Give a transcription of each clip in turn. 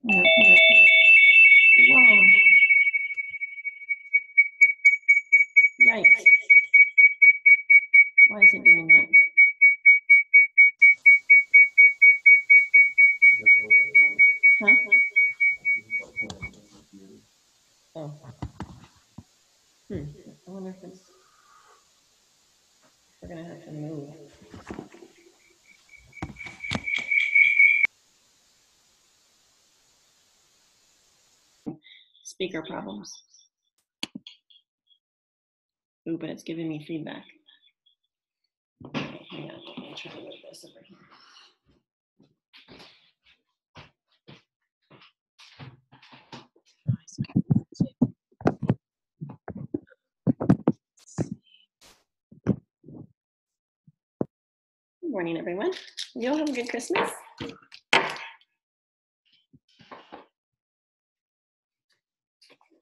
No. Whoa. Yikes. Why is it doing that? Huh? Oh. I wonder if we're gonna have to move. Speaker problems. Ooh, but it's giving me feedback. Okay, hang on. Let me try to move this over here. Good morning, everyone. You all have a good Christmas?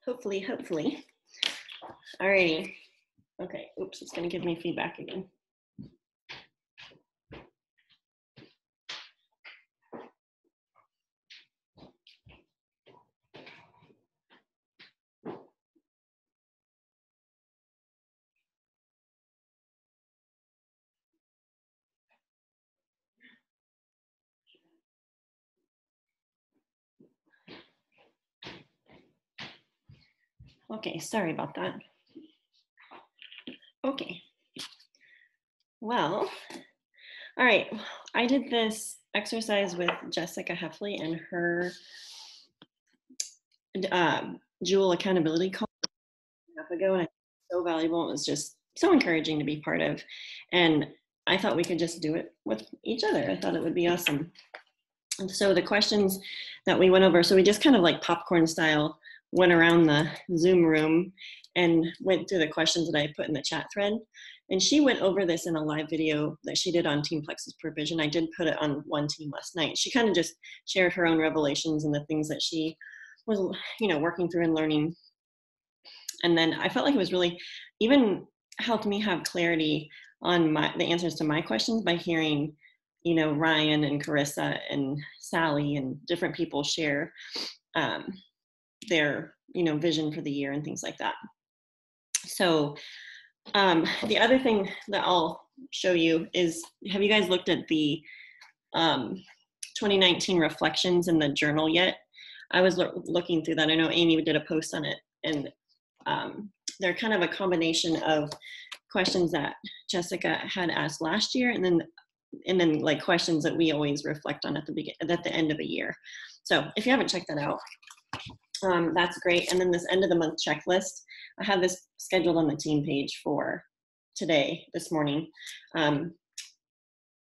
Hopefully. Alrighty. Okay, oops, it's gonna give me feedback again. Okay, sorry about that. Okay. Well, all right. I did this exercise with Jessica Heffley and her Jewel accountability call a half ago, and it was so valuable. It was just so encouraging to be part of. And I thought we could just do it with each other. I thought it would be awesome. And so the questions that we went over, so we just kind of like popcorn style went around the Zoom room and went through the questions that I put in the chat thread. And she went over this in a live video that she did on Team Plexus Provision. I did put it on One Team last night. She kind of just shared her own revelations and the things that she was, working through and learning. And then I felt like it was really even helped me have clarity on the answers to my questions by hearing, Ryan and Carissa and Sally and different people share their, vision for the year and things like that. So the other thing that I'll show you is, have you guys looked at the 2019 reflections in the journal yet? I was looking through that. I know Amy did a post on it, and they're kind of a combination of questions that Jessica had asked last year, and then like questions that we always reflect on at the end of a year. So if you haven't checked that out, that's great. And then this end of the month checklist, I have this scheduled on the team page for today, this morning.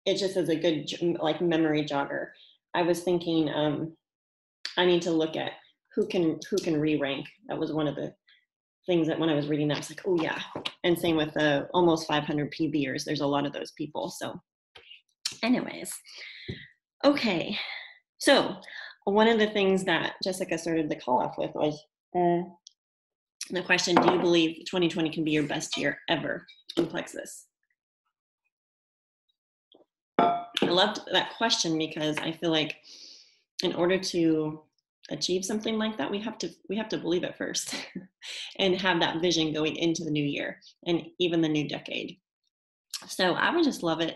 It just is a good like memory jogger. I was thinking I need to look at who can re-rank. That was one of the things that when I was reading that, I was like, oh yeah. And same with the almost 500 PBers. There's a lot of those people. So anyways, okay. So one of the things that Jessica started the call off with was the question, do you believe 2020 can be your best year ever in Plexus? I loved that question because I feel like in order to achieve something like that, we have to believe it first and have that vision going into the new year and even the new decade. So I would just love it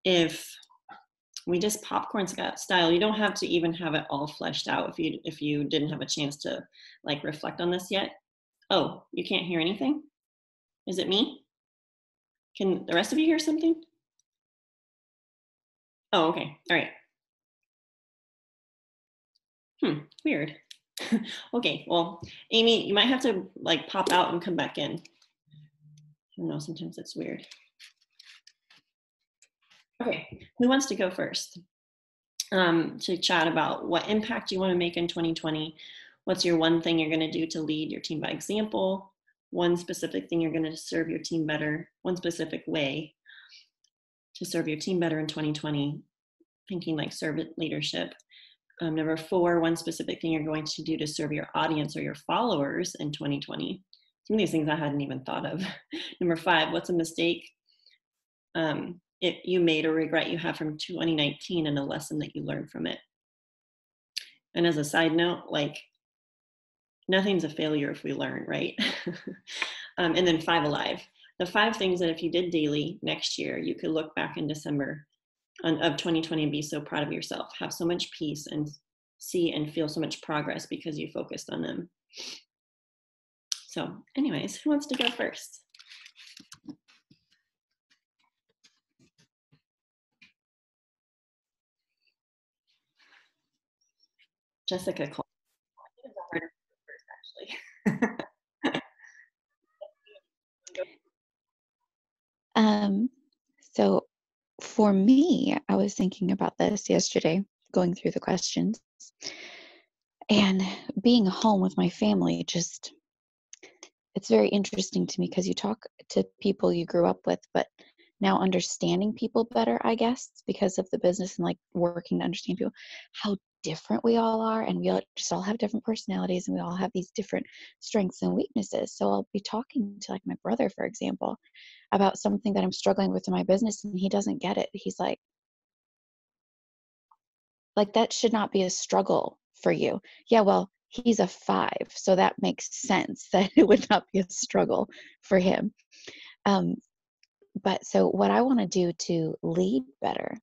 if we just popcorn style. You don't have to even have it all fleshed out if you didn't have a chance to like reflect on this yet. Oh, you can't hear anything? Is it me? Can the rest of you hear something? Oh, okay. All right. Weird. Okay, well, Amy, you might have to like pop out and come back in. I don't know, sometimes it's weird. Okay, who wants to go first? To chat about what impact you want to make in 2020. What's your one thing you're going to do to lead your team by example? One specific thing you're going to serve your team better, one specific way to serve your team better in 2020, thinking like servant leadership. Number 4, one specific thing you're going to do to serve your audience or your followers in 2020. Some of these things I hadn't even thought of. Number 5, what's a mistake you made or regret you have from 2019 and a lesson that you learned from it. And as a side note, like nothing's a failure if we learn, right? And then 5 Alive. The 5 things that if you did daily next year, you could look back in December of 2020 and be so proud of yourself, have so much peace and see and feel so much progress because you focused on them. So anyways, who wants to go first? Jessica Cole. Actually. So for me, I was thinking about this yesterday, going through the questions, and being home with my family, just it's very interesting to me because you talk to people you grew up with, but now understanding people better, I guess, because of the business and like working to understand people, how different we all are, and we all just all have different personalities, and we all have these different strengths and weaknesses. So I'll be talking to like my brother, for example, about something that I'm struggling with in my business, and he doesn't get it. He's like that should not be a struggle for you. Yeah, well, he's a 5, so that makes sense that it would not be a struggle for him. Um, but so what I want to do to lead better,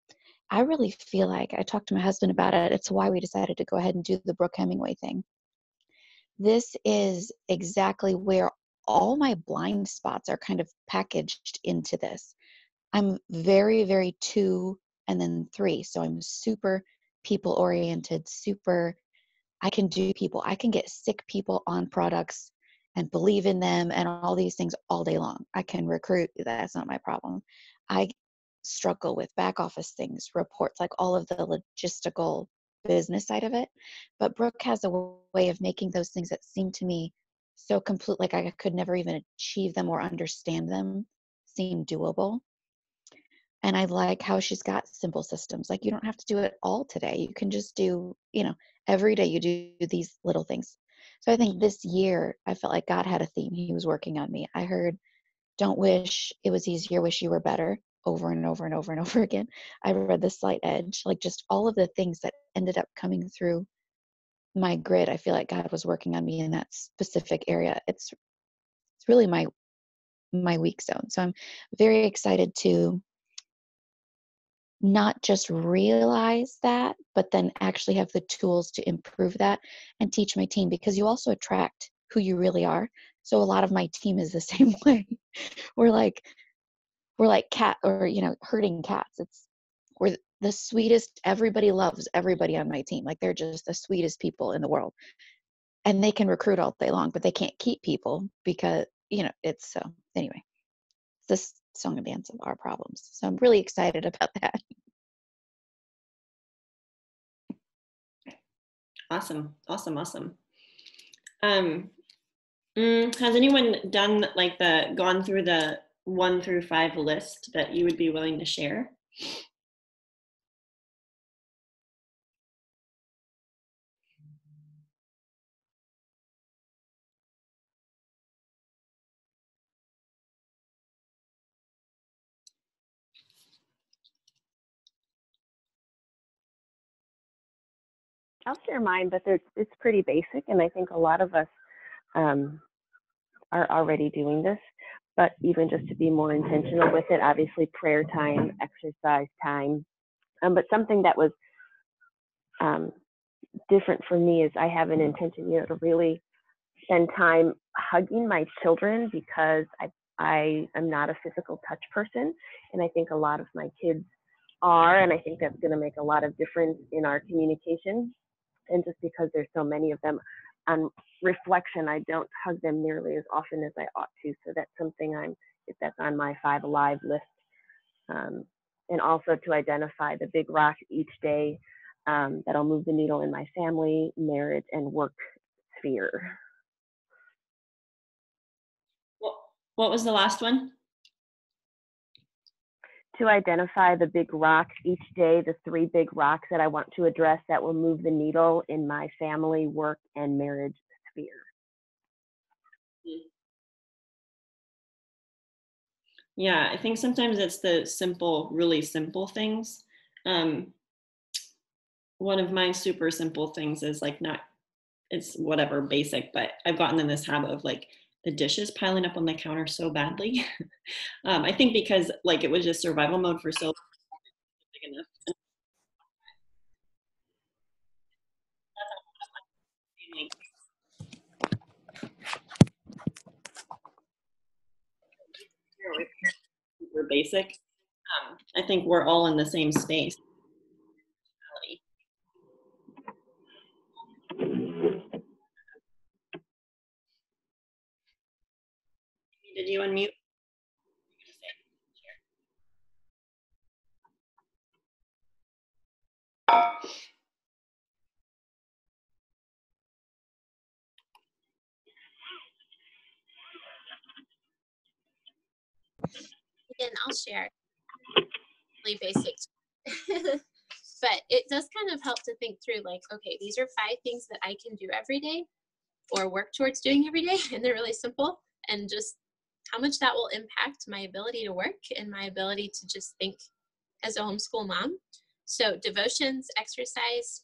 I really feel like I talked to my husband about it. It's why we decided to go ahead and do the Brooke Hemingway thing. This is exactly where all my blind spots are kind of packaged into this. I'm very, very 2 and then 3. So I'm super people oriented, super, I can do people. I can get sick people on products and believe in them and all these things all day long. I can recruit. That's not my problem. I struggle with back office things, reports, like all of the logistical business side of it. But Brooke has a way of making those things that seem to me so complete, like I could never even achieve them or understand them, seem doable. And I like how she's got simple systems. Like you don't have to do it all today. You can just do, every day you do these little things. So I think this year I felt like God had a theme. He was working on me. I heard, don't wish it was easier, wish you were better, over and over and over and over again. I read The Slight Edge, like just all of the things that ended up coming through my grid. I feel like God was working on me in that specific area. It's really my weak zone. So I'm very excited to not just realize that, but then actually have the tools to improve that and teach my team, because you also attract who you really are. So a lot of my team is the same way. We're like cat, or herding cats. We're the sweetest. Everybody loves everybody on my team. Like they're just the sweetest people in the world, and they can recruit all day long, but they can't keep people because it's so. Anyway, this song and dance of our problems. So I'm really excited about that. Awesome. Has anyone done like gone through the 1 through 5 list that you would be willing to share? I'll share mine, but it's pretty basic, and I think a lot of us are already doing this. But even just to be more intentional with it, obviously prayer time, exercise time, but something that was different for me is I have an intention, to really spend time hugging my children, because I am not a physical touch person, and I think a lot of my kids are, and I think that's going to make a lot of difference in our communication. And just because there's so many of them, on reflection, I don't hug them nearly as often as I ought to. So that's something that's on my 5 Alive list. And also to identify the big rock each day that'll move the needle in my family, marriage, and work sphere. What was the last one? To identify the big rocks each day, the 3 big rocks that I want to address that will move the needle in my family, work, and marriage sphere. Yeah, I think sometimes it's the simple, really simple things. one of my super simple things is like not, it's whatever basic, but I've gotten in this habit of like the dishes piling up on the counter so badly. I think because like it was just survival mode for so big enough. Super basic. I think we're all in the same space. Did you unmute? And I'll share really basic. But it does kind of help to think through like, okay, these are 5 things that I can do every day or work towards doing every day. And they're really simple, and just how much that will impact my ability to work and my ability to just think as a homeschool mom. So devotions, exercise,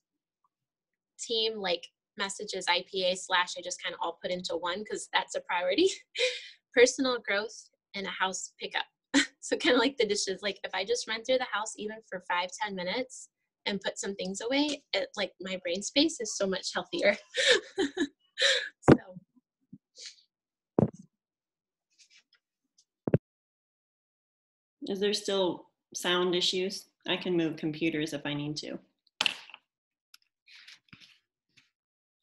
team, like messages, IPA / I just kind of all put into one because that's a priority. Personal growth, and a house pickup. So kind of like the dishes, like if I just run through the house even for 5-10 minutes and put some things away, it, like my brain space is so much healthier. So Is there still sound issues? I can move computers if I need to.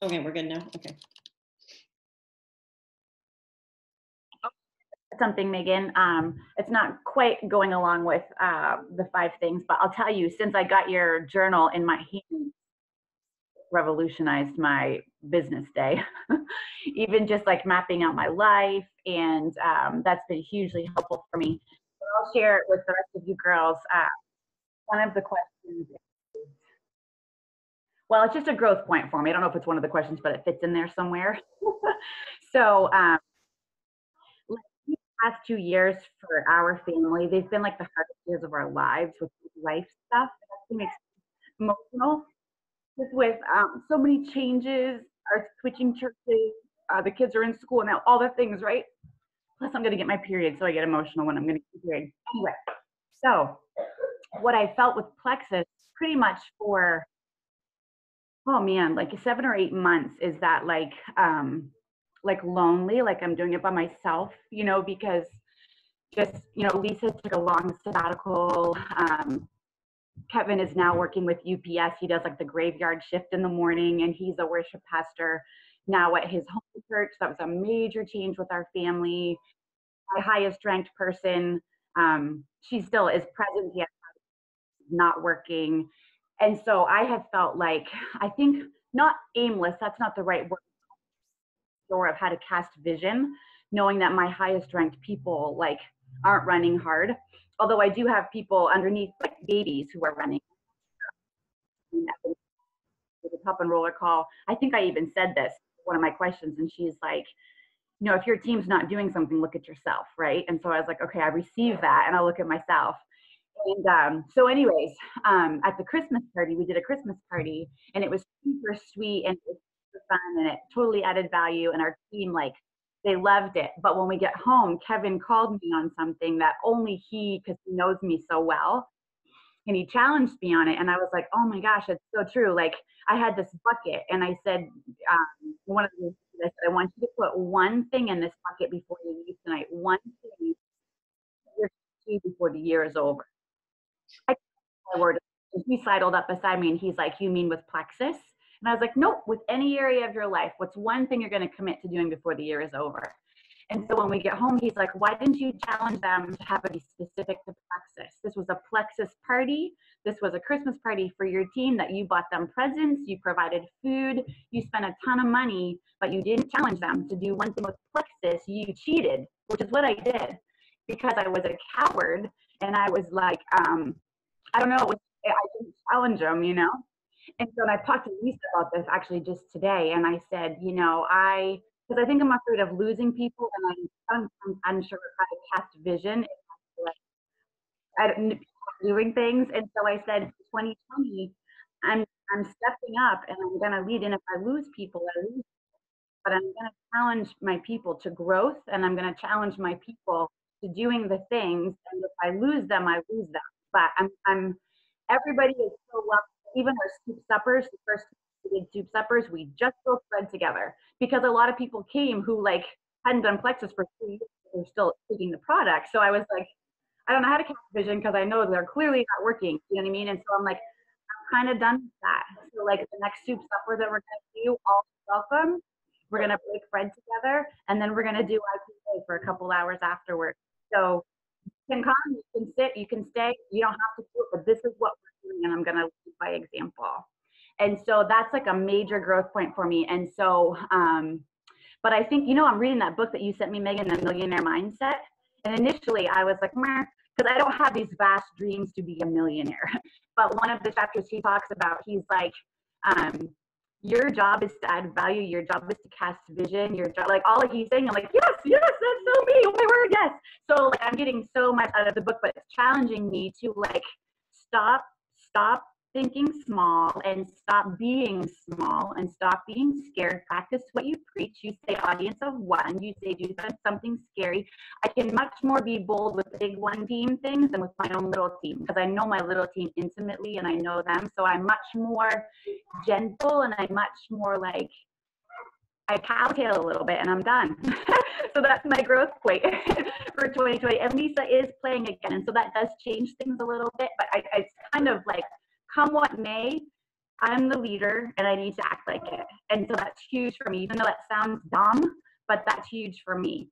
Okay, we're good now. Okay. Something, Megan. It's not quite going along with the 5 things, but I'll tell you, since I got your journal in my hand, revolutionized my business day. Even just like mapping out my life, and that's been hugely helpful for me. But I'll share it with the rest of you girls. One of the questions, well, it's just a growth point for me. I don't know if it's one of the questions, but it fits in there somewhere. So these past 2 years for our family, they've been like the hardest years of our lives with life stuff. It actually makes me emotional, just with so many changes, our switching churches, the kids are in school now, all the things, right? Plus, I'm going to get my period, so I get emotional when I'm going to get my period. Anyway, so what I felt with Plexus pretty much for, oh man, like 7 or 8 months is that like lonely, like I'm doing it by myself, you know, because just, you know, Lisa took a long sabbatical. Kevin is now working with UPS. He does like the graveyard shift in the morning, and he's a worship pastor now at his home church. That was a major change with our family. My highest ranked person, she still is present, yet not working. And so I have felt like, I think not aimless, that's not the right word, or I've had to cast vision, knowing that my highest ranked people like aren't running hard. Although I do have people underneath, like babies, who are running. The top and roller call. I think I even said this, one of my questions, and she's like, you know, if your team's not doing something, look at yourself, right? And so I was like, okay, I received that, and I look at myself. And so anyways, at the Christmas party, we did a Christmas party, and it was super sweet, and it was super fun, and it totally added value, and our team, like, they loved it. But when we get home, Kevin called me on something that only he, because he knows me so well, and he challenged me on it. And I was like, oh my gosh, it's so true. Like, I had this bucket, and I said, one of the, I said, I want you to put one thing in this bucket before you leave tonight. One thing before the year is over. I my word. He sidled up beside me, and he's like, you mean with Plexus? And I was like, nope, with any area of your life, what's one thing you're going to commit to doing before the year is over? And so when we get home, he's like, why didn't you challenge them to have it be specific to Plexus? This was a Plexus party. This was a Christmas party for your team that you bought them presents, you provided food, you spent a ton of money, but you didn't challenge them to do one thing with Plexus. You cheated, which is what I did, because I was a coward, and I was like, I don't know, I didn't challenge them, you know? And so I talked to Lisa about this actually just today, and I said, you know, because I think I'm afraid of losing people, and I'm unsure how to cast vision. I don't doing things, and so I said, 2020, I'm I'm stepping up and I'm going to lead. And if I lose people, I lose. But I'm going to challenge my people to growth, and I'm going to challenge my people to doing the things. And if I lose them, I lose them. But I'm everybody is so welcome. Even our soup suppers, the first we did soup suppers, we just broke bread together because a lot of people came who like hadn't done Plexus for 3 years. They're still taking the product. So I was like, I don't know how to cast vision because I know they're clearly not working. You know what I mean? And so I'm like, I'm kind of done with that. So like the next soup supper that we're going to do, all welcome. We're going to break bread together, and then we're going to do IPA for a couple hours afterwards. So you can come, you can sit, you can stay. You don't have to do it, but this is what we're doing, and I'm going to lead by example. And so that's like a major growth point for me. And so, but I think, you know, I'm reading that book that you sent me, Megan, The Millionaire Mindset. And initially I was like, because I don't have these vast dreams to be a millionaire. But one of the chapters he talks about, he's like, your job is to add value. Your job is to cast vision. Your job, like all he's saying, I'm like, yes, that's so me. Oh my word, yes. So like, I'm getting so much out of the book, but it's challenging me to like stop thinking small and stop being small and stop being scared. Practice what you preach. You say audience of one. You say do something scary. I can much more be bold with big one team things than with my own little team because I know my little team intimately and I know them. So I'm much more gentle and I'm much more like, I cowtail a little bit and I'm done. So that's my growth point for 2020. And Lisa is playing again. And so that does change things a little bit, but it's kind of like, come what may, I'm the leader and I need to act like it. And so that's huge for me, even though that sounds dumb, but that's huge for me.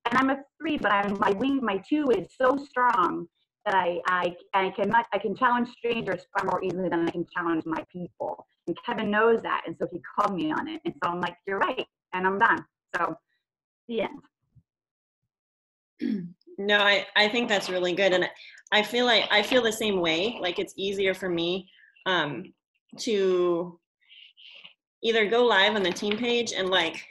And I'm a 3, but my 2 is so strong that I can challenge strangers far more easily than I can challenge my people. And Kevin knows that. And so he called me on it. And so I'm like, you're right. And I'm done. So the end. No, I think that's really good. And I feel the same way. Like it's easier for me to either go live on the team page and like,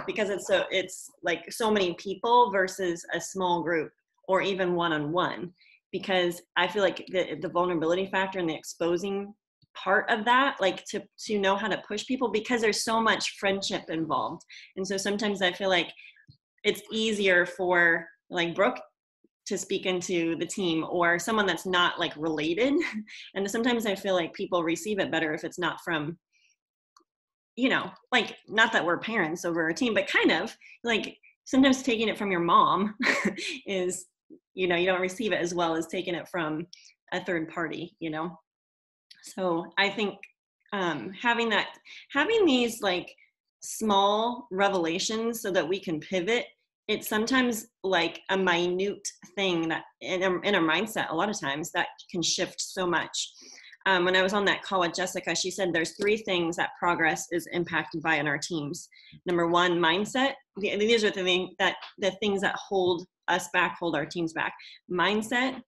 because it's like so many people versus a small group or even one-on-one, because I feel like the vulnerability factor and the exposing part of that, like to know how to push people, because there's so much friendship involved. And so sometimes I feel like it's easier for like Brooke to speak into the team or someone that's not like related. And sometimes I feel like people receive it better if it's not from, you know, like not that we're parents over a team, but kind of like sometimes taking it from your mom is, you know, you don't receive it as well as taking it from a third party, you know? So I think having these like small revelations so that we can pivot, it's sometimes like a minute thing that in our mindset, a lot of times that can shift so much. When I was on that call with Jessica, she said there's 3 things that progress is impacted by in our teams. Number 1, mindset. These are the things that hold us back, hold our teams back. Mindset.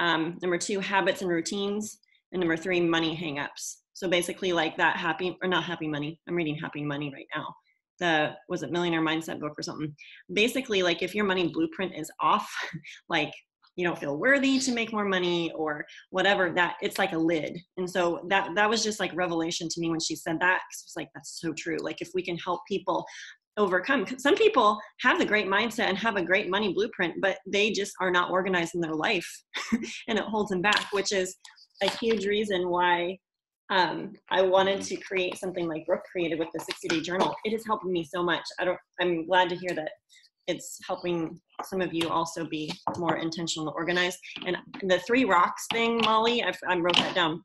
Number 2, habits and routines. And number 3, money hangups. So basically like that not happy money. I'm reading Happy Money right now. Was it Millionaire Mindset book or something? Basically, like if your money blueprint is off, like you don't feel worthy to make more money or whatever, that it's like a lid. And so that was just like revelation to me when she said that, because it was like, that's so true. Like if we can help people overcome, some people have the great mindset and have a great money blueprint, but they just are not organized in their life and it holds them back, which is a huge reason why I wanted to create something like Brooke created with the 60-day journal. It is helping me so much. I'm glad to hear that it's helping some of you also be more intentional and organized. And the 3 rocks thing, Molly, I wrote that down.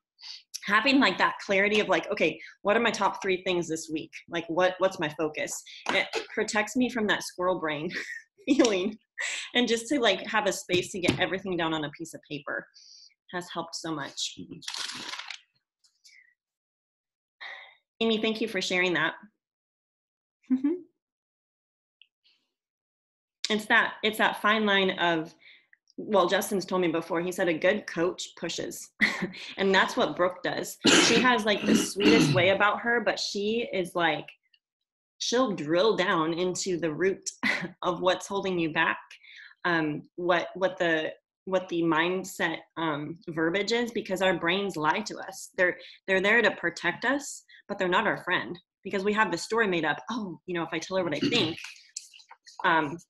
Having like that clarity of like, okay, what are my top 3 things this week? Like what's my focus? It protects me from that squirrel brain feeling, and just to like have a space to get everything down on a piece of paper has helped so much. Amy, thank you for sharing that. It's that fine line of, well, Justin's told me before, he said a good coach pushes. And that's what Brooke does. She has like the sweetest way about her, but she is like, she'll drill down into the root of what's holding you back, what the mindset verbiage is, because our brains lie to us. They're there to protect us, but they're not our friend, because we have the story made up. Oh, you know, if I tell her what I think,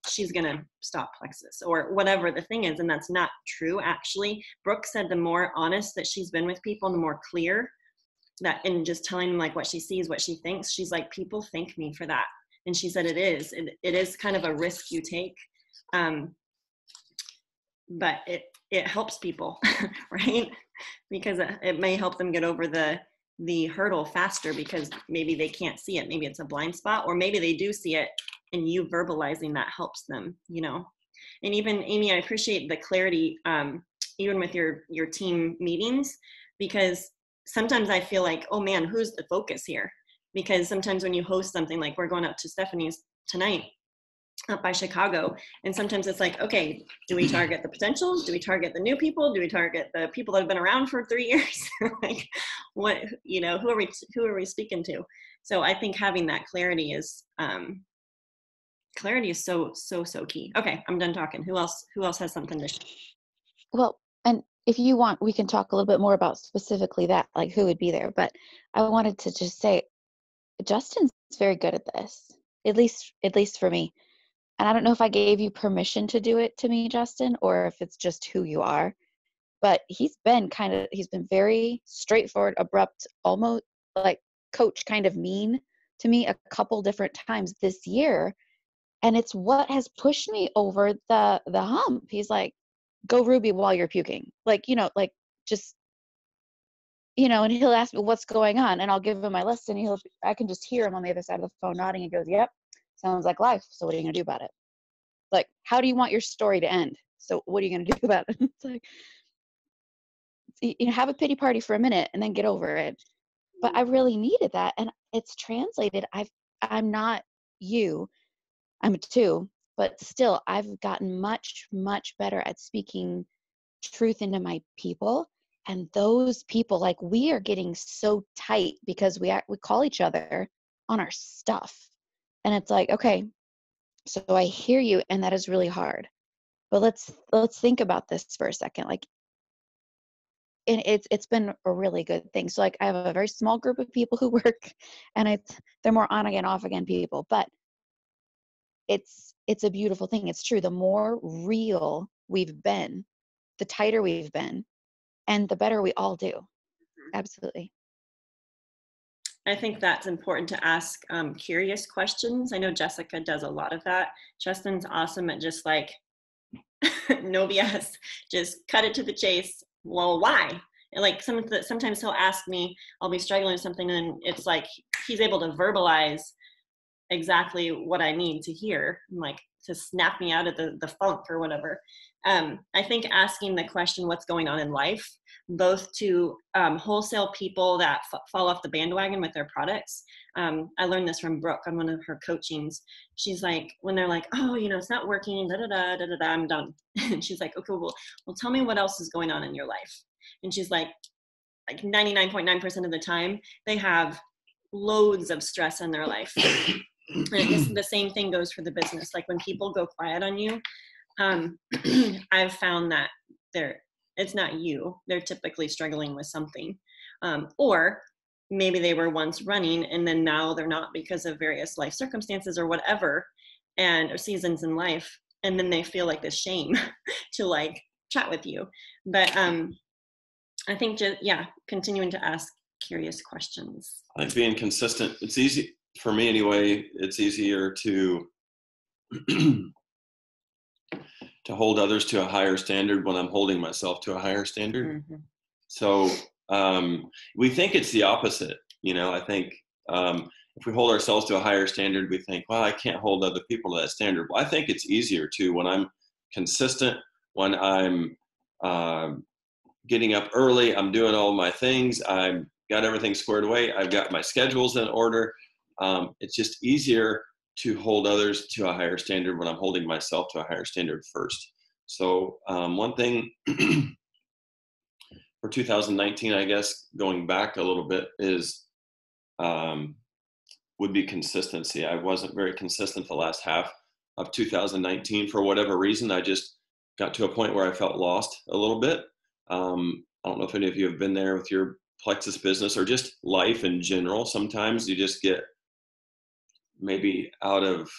she's gonna stop Plexus or whatever the thing is. And that's not true. Actually, Brooke said the more honest that she's been with people, the more clear that, and just telling them like what she sees, what she thinks, she's like, people thank me for that. And she said it is kind of a risk you take, but it helps people, right? Because it may help them get over the hurdle faster, because maybe they can't see it, maybe it's a blind spot, or maybe they do see it, and you verbalizing that helps them, you know. And even Amy, I appreciate the clarity, even with your team meetings, because sometimes I feel like, oh man, who's the focus here? Because sometimes when you host something, like we're going up to Stephanie's tonight up by Chicago, and sometimes it's like, okay, do we target the potentials? Do we target the new people? Do we target the people that have been around for 3 years? Like, what, you know, who are we speaking to? So I think having that clarity is so key. Okay, I'm done talking. Who else has something to share? Well, and if you want, we can talk a little bit more about specifically that, like who would be there. But I wanted to just say, Justin's very good at this, at least for me. And I don't know if I gave you permission to do it to me, Justin, or if it's just who you are. But he's been very straightforward, abrupt, almost like coach kind of mean to me a couple different times this year. And it's what has pushed me over the hump. He's like, go Ruby while you're puking. Like, you know, like just, you know, and he'll ask me what's going on, and I'll give him my list, and I can just hear him on the other side of the phone nodding. He goes, yep, sounds like life. So what are you going to do about it? Like, how do you want your story to end? So what are you going to do about it? It's like, you know, have a pity party for a minute and then get over it. But I really needed that. And it's translated. I'm not you. I'm a 2, but still I've gotten much, much better at speaking truth into my people. And those people, like, we are getting so tight because we call each other on our stuff. And it's like, okay, so I hear you, and that is really hard. But let's think about this for a second. Like, and it's been a really good thing. So like, I have a very small group of people who work, and they're more on again, off again people, but it's a beautiful thing. It's true. The more real we've been, the tighter we've been, and the better we all do. Absolutely. I think that's important to ask curious questions. I know Jessica does a lot of that. Justin's awesome at just like, no BS, just cut it to the chase. Well, why? And like sometimes he'll ask me, I'll be struggling with something, and it's like he's able to verbalize exactly what I need to hear, like to snap me out of the funk or whatever. I think asking the question, what's going on in life, both to wholesale people that fall off the bandwagon with their products. I learned this from Brooke on one of her coachings. She's like, when they're like, oh, you know, it's not working, I'm done. And she's like, okay, well, tell me what else is going on in your life. And she's like 99.9% of the time, they have loads of stress in their life. And the same thing goes for the business. Like when people go quiet on you, I've found that it's not you. They're typically struggling with something. Or maybe they were once running and then now they're not because of various life circumstances or whatever, or seasons in life. And then they feel like this shame to like chat with you. But I think continuing to ask curious questions. I think being consistent, it's easy for me anyway. It's easier to hold others to a higher standard when I'm holding myself to a higher standard. Mm-hmm. So we think it's the opposite. You know, I think if we hold ourselves to a higher standard, we think, well, I can't hold other people to that standard. Well, I think it's easier to when I'm consistent, when I'm getting up early, I'm doing all my things, I've got everything squared away, I've got my schedules in order. It's just easier to hold others to a higher standard when I'm holding myself to a higher standard first. So one thing for 2019, I guess, going back a little bit is would be consistency. I wasn't very consistent the last half of 2019 for whatever reason. I just got to a point where I felt lost a little bit. I don't know if any of you have been there with your Plexus business or just life in general. Sometimes you just get maybe out of,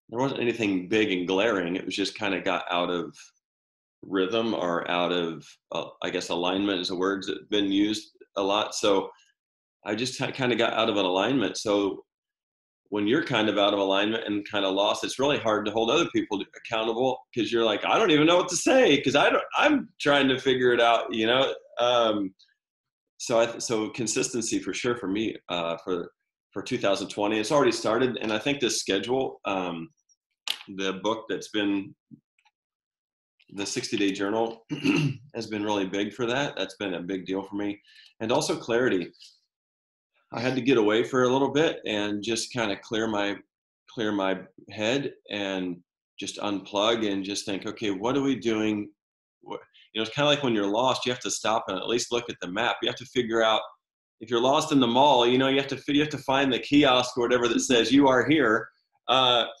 there wasn't anything big and glaring. It was just kind of got out of rhythm or out of, I guess alignment is a word that's been used a lot. So I just kind of got out of an alignment. So when you're kind of out of alignment and kind of lost, it's really hard to hold other people accountable because you're like, I don't even know what to say because I'm trying to figure it out, you know? So consistency for sure for me, for 2020, it's already started. And I think this schedule, the book that's been the 60-day journal has been really big for that. That's been a big deal for me. And also clarity. I had to get away for a little bit and just kind of clear my head and just unplug and just think, okay, what are we doing? It's kind of like when you're lost, you have to stop and at least look at the map. You have to figure out if you're lost in the mall, you have to find the kiosk or whatever that says you are here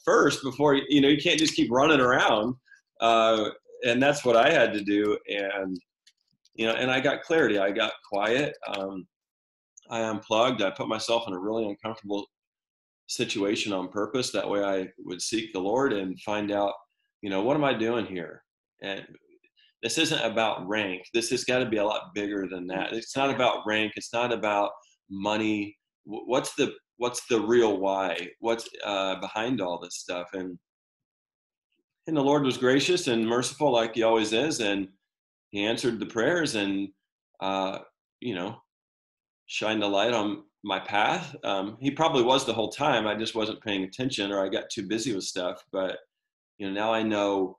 first before, you can't just keep running around. And that's what I had to do. And, and I got clarity. I got quiet. I unplugged. I put myself in a really uncomfortable situation on purpose. That way I would seek the Lord and find out, what am I doing here? And this isn't about rank. This has got to be a lot bigger than that. It's not about rank. It's not about money. What's the real why? What's behind all this stuff? And the Lord was gracious and merciful like he always is. And he answered the prayers and, shined a light on my path. He probably was the whole time. I just wasn't paying attention or I got too busy with stuff. But, now I know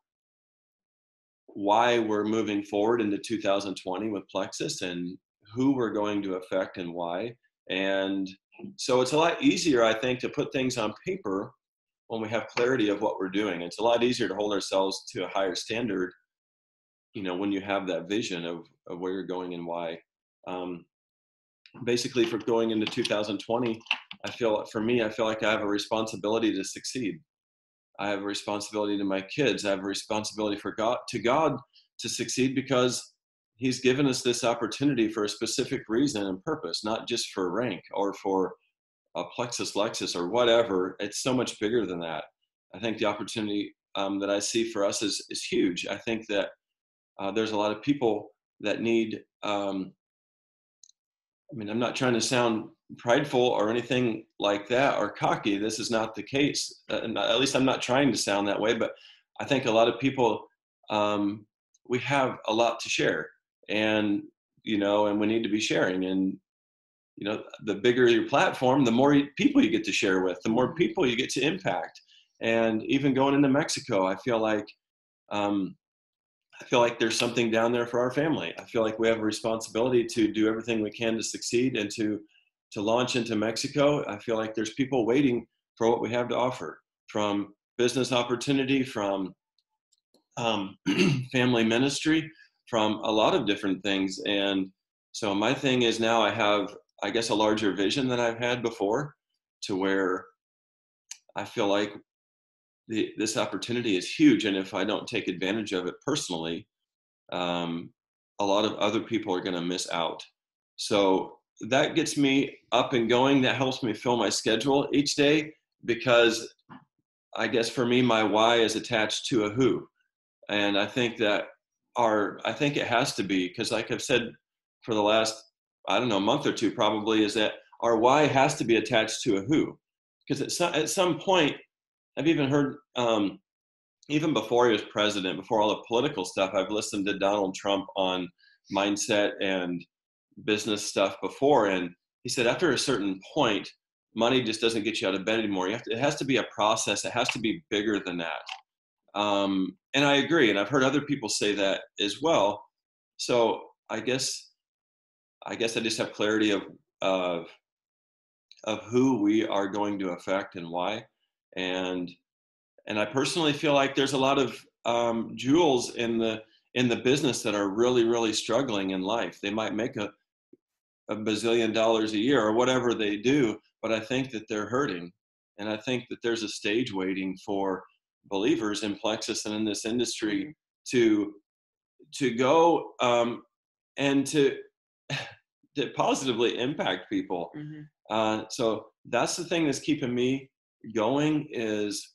why we're moving forward into 2020 with Plexus and who we're going to affect and why. And so it's a lot easier, I think, to put things on paper when we have clarity of what we're doing. It's a lot easier to hold ourselves to a higher standard, when you have that vision of where you're going and why. Basically, for going into 2020, I feel like I have a responsibility to succeed. I have a responsibility to my kids. I have a responsibility to God to succeed because he's given us this opportunity for a specific reason and purpose, not just for rank or for a Plexus Lexus or whatever. It's so much bigger than that. I think the opportunity that I see for us is huge. I think that there's a lot of people that need, I'm not trying to sound prideful or anything like that or cocky. This is not the case. And at least I'm not trying to sound that way, but I think a lot of people, we have a lot to share and, and we need to be sharing. And, the bigger your platform, the more people you get to share with, the more people you get to impact. And even going into Mexico, I feel like there's something down there for our family. I feel like we have a responsibility to do everything we can to succeed and to launch into Mexico. I feel like there's people waiting for what we have to offer, from business opportunity, from family ministry, from a lot of different things. And so my thing is now I have, I guess, a larger vision than I've had before, to where I feel like this opportunity is huge. And if I don't take advantage of it personally, a lot of other people are going to miss out. So that gets me up and going. That helps me fill my schedule each day, because I guess for me, my why is attached to a who. And I think that I think it has to be, because like I've said for the last, month or two probably, is that our why has to be attached to a who. Because at some point, I've even heard, even before he was president, before all the political stuff, I've listened to Donald Trump on mindset and business stuff before. And he said, after a certain point, money just doesn't get you out of bed anymore. It has to be a process. It has to be bigger than that. And I agree. And I've heard other people say that as well. So I guess I just have clarity of who we are going to affect and why. And I personally feel like there's a lot of jewels in the business that are really, really struggling in life. They might make a bazillion dollars a year or whatever they do, but I think that they're hurting. And I think that there's a stage waiting for believers in Plexus and in this industry to go and to positively impact people. So that's the thing that's keeping me going, is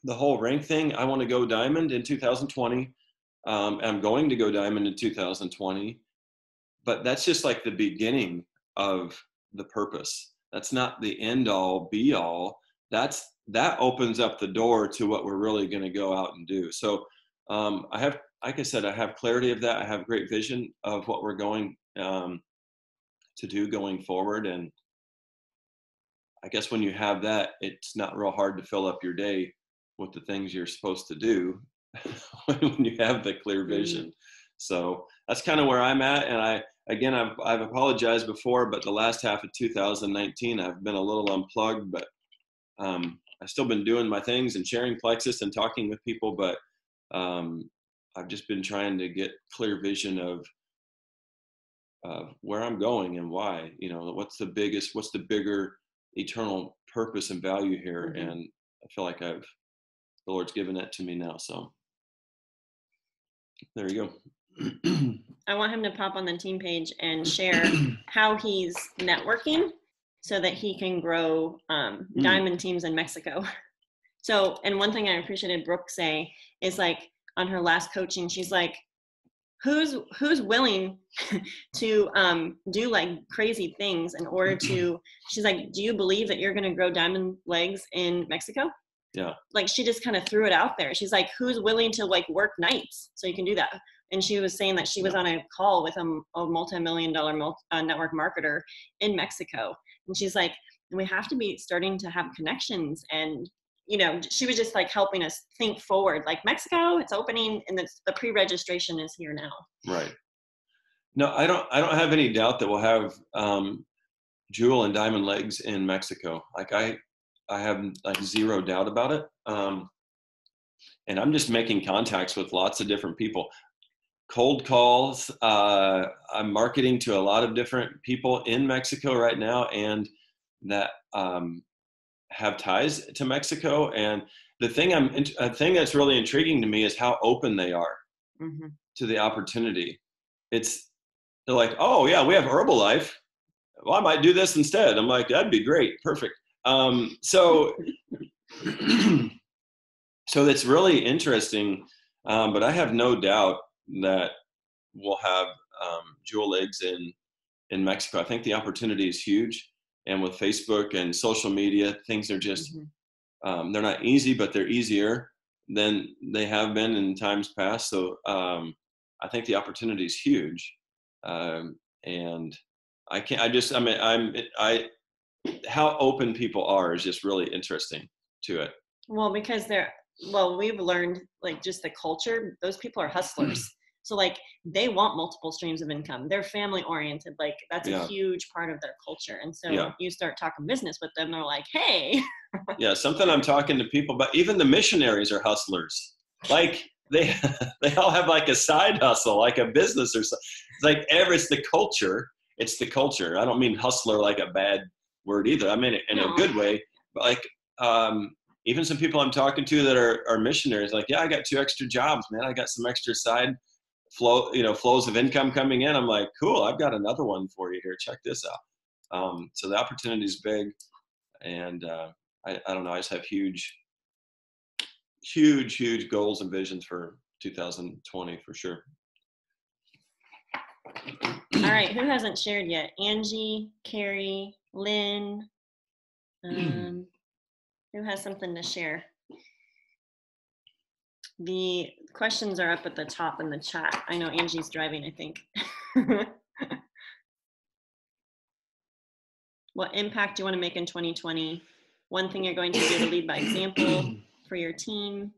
the whole rank thing. I want to go diamond in 2020. I'm going to go diamond in 2020, but that's just like the beginning of the purpose. That's not the end all be all. That opens up the door to what we're really going to go out and do. So I have, like I said, I have clarity of that. I have great vision of what we're going to do going forward. And I guess when you have that, it's not real hard to fill up your day with the things you're supposed to do when you have the clear vision. So that's kind of where I'm at. And I've apologized before, but the last half of 2019, I've been a little unplugged, but I've still been doing my things and sharing Plexus and talking with people, but I've just been trying to get clear vision of where I'm going and why, what's the bigger eternal purpose and value here. And I feel like the Lord's given that to me now. So there you go. I want him to pop on the team page and share how he's networking so that he can grow diamond teams in Mexico. So, and one thing I appreciated Brooke say is, like, on her last coaching, she's like, who's willing to do like crazy things in order to, she's like, do you believe that you're going to grow diamond legs in Mexico? Yeah. Like, she just kind of threw it out there. She's like, who's willing to like work nights so you can do that? And she was saying that she was on a call with a multi-million-dollar network marketer in Mexico. And she's like, we have to be starting to have connections. And, she was just like helping us think forward, like, Mexico, it's opening, and the pre-registration is here now. Right. No, I don't have any doubt that we'll have jewel and diamond legs in Mexico. Like, I have like zero doubt about it. And I'm just making contacts with lots of different people. Cold calls. I'm marketing to a lot of different people in Mexico right now, and that have ties to Mexico. And the thing that's really intriguing to me is how open they are to the opportunity. They're like, oh yeah, we have Herbalife. Well, I might do this instead. I'm like, that'd be great. Perfect. So that's really interesting. But I have no doubt that we'll have jewel legs in Mexico. I think the opportunity is huge. And with Facebook and social media, things are just, they're not easy, but they're easier than they have been in times past. So I think the opportunity is huge. And how open people are is just really interesting to it. Well, because we've learned, like, just the culture, those people are hustlers. So like, they want multiple streams of income. They're family oriented. Like, that's a huge part of their culture. And so you start talking business with them, they're like, hey. Yeah, something I'm talking to people, but even the missionaries are hustlers. Like, they all have like a side hustle, like a business or something. It's like it's the culture. It's the culture. I don't mean hustler like a bad word either. I mean it in a good way. But like, even some people I'm talking to that are missionaries, like, yeah, I got 2 extra jobs, man. I got some extra side flows of income coming in. I'm like, cool, I've got another one for you here. Check this out. So the opportunity is big. And I don't know, I just have huge goals and visions for 2020 for sure. All right, who hasn't shared yet? Angie, Carrie, Lynn, who has something to share? The questions are up at the top in the chat. I know Angie's driving, I think. What impact do you want to make in 2020? One thing you're going to do to lead by example for your team.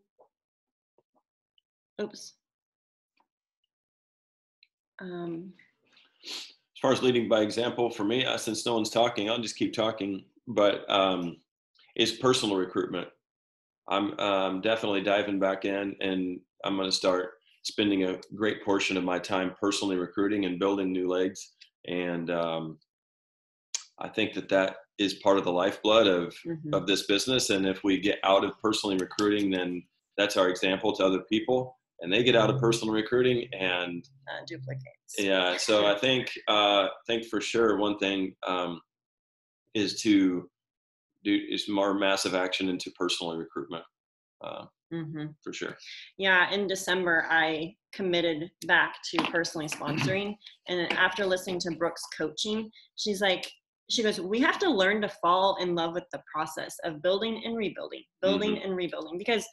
Oops. As far as leading by example for me, since no one's talking, I'll just keep talking, but is personal recruitment. I'm definitely diving back in, and I'm going to start spending a great portion of my time personally recruiting and building new legs. And I think that is part of the lifeblood of this business. And if we get out of personally recruiting, then that's our example to other people. and they get out of personal recruiting and duplicates. Yeah. So I think for sure one thing is to do is more massive action into personal recruitment. For sure. Yeah, in December, I committed back to personally sponsoring. And after listening to Brooke's coaching, she goes, we have to learn to fall in love with the process of building and rebuilding, and rebuilding. Because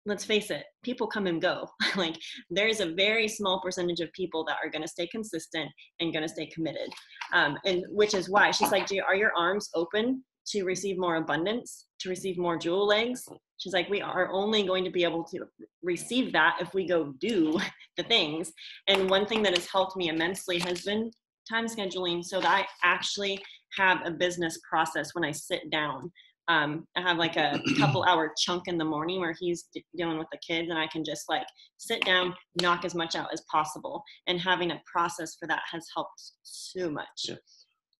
let's face it, people come and go. Like, there's a very small percentage of people that are going to stay consistent and going to stay committed. And which is why she's like, are your arms open to receive more abundance, to receive more jewel legs? She's like, we are only going to be able to receive that if we go do the things. And one thing that has helped me immensely has been time scheduling, so that I actually have a business process when I sit down. I have like a couple hour chunk in the morning where he's dealing with the kids, and I can just like sit down, knock as much out as possible. And having a process for that has helped so much. Yeah.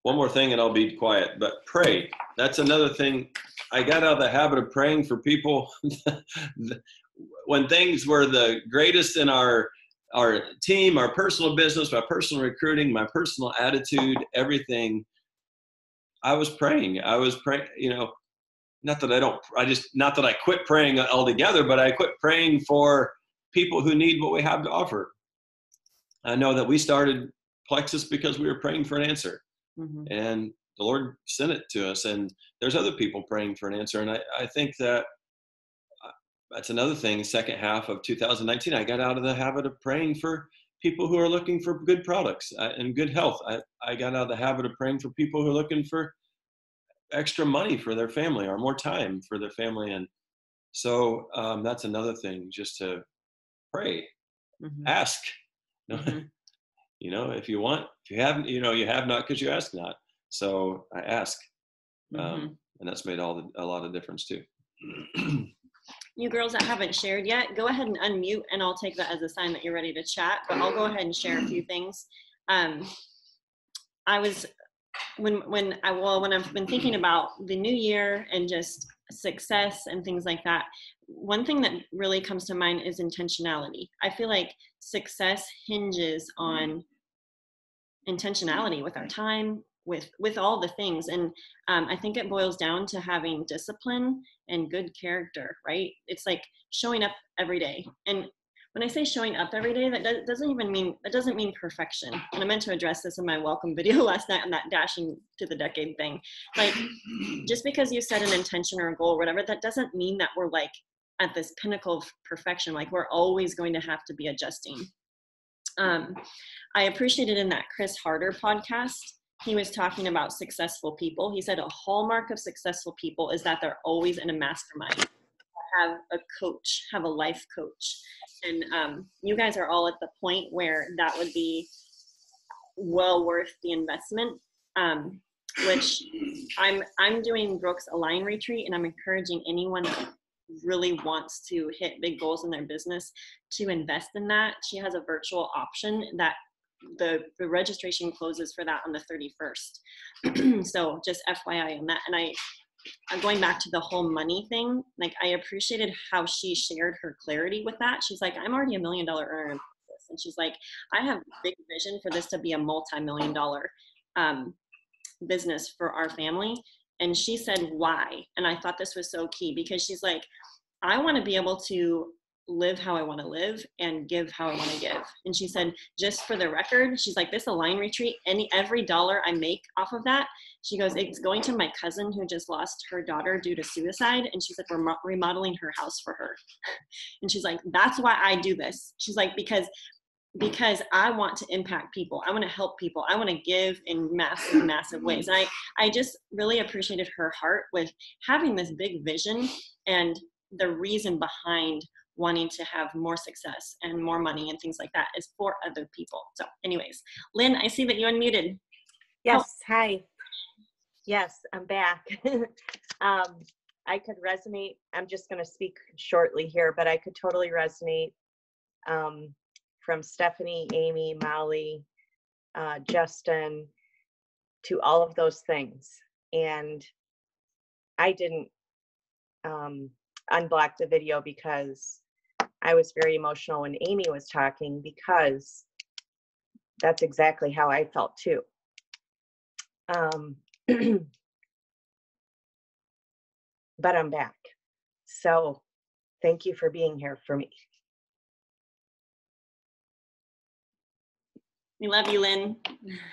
One more thing and I'll be quiet, but pray. That's another thing. I got out of the habit of praying for people when things were the greatest in our team, our personal business, my personal recruiting, my personal attitude, everything. I was praying, not that I quit praying altogether, but I quit praying for people who need what we have to offer. I know that we started Plexus because we were praying for an answer. And the Lord sent it to us, and there's other people praying for an answer. And I think that's another thing. Second half of 2019, I got out of the habit of praying for people who are looking for good products and good health. I got out of the habit of praying for people who are looking for extra money for their family or more time for their family. And so that's another thing, just to pray, ask. If you want, if you haven't, you have not because you ask not. So I ask, and that's made a lot of difference too. You girls that haven't shared yet, go ahead and unmute, and I'll take that as a sign that you're ready to chat. But I'll go ahead and share a few things. I was when I've been thinking about the new year and just success and things like that, one thing that really comes to mind is intentionality. I feel like success hinges on intentionality with our time, with all the things. And I think it boils down to having discipline and good character, right? It's like showing up every day. And when I say showing up every day, that doesn't mean perfection. And I meant to address this in my welcome video last night on that dashing to the decade thing. Like, just because you set an intention or a goal or whatever, that doesn't mean that we're like at this pinnacle of perfection. Like, we're always going to have to be adjusting. I appreciated in that Chris Harder podcast, he was talking about successful people. He said a hallmark of successful people is that they're always in a mastermind, have a coach, have a life coach. And you guys are all at the point where that would be well worth the investment, which I'm doing Brooke's Align Retreat, and I'm encouraging anyone that really wants to hit big goals in their business to invest in that. She has a virtual option that the registration closes for that on the 31st. So just FYI on that. And I'm going back to the whole money thing. Like, I appreciated how she shared her clarity with that. She's like, I'm already $1 million earner in this. And she's like, I have big vision for this to be a multi-million-dollar business for our family. And she said, why? And I thought this was so key, because she's like, I want to be able to live how I want to live and give how I want to give. And she said, just for the record, she's like, this Align Retreat, every dollar I make off of that, she goes, it's going to my cousin who just lost her daughter due to suicide. And she said, we're remodeling her house for her. And she's like, that's why I do this. She's like, because I want to impact people. I want to help people. I want to give in massive, massive ways. And I just really appreciated her heart with having this big vision and the reason behind wanting to have more success and more money and things like that is for other people. So anyways, Lynn, I see that you unmuted. Yes, hi. Yes, I'm back. I could resonate. I'm just going to speak shortly here, but I could totally resonate from Stephanie, Amy, Molly, Justin, to all of those things. And I didn't unblock the video because I was very emotional when Amy was talking because that's exactly how I felt too. But I'm back. So thank you for being here for me. We love you, Lynn.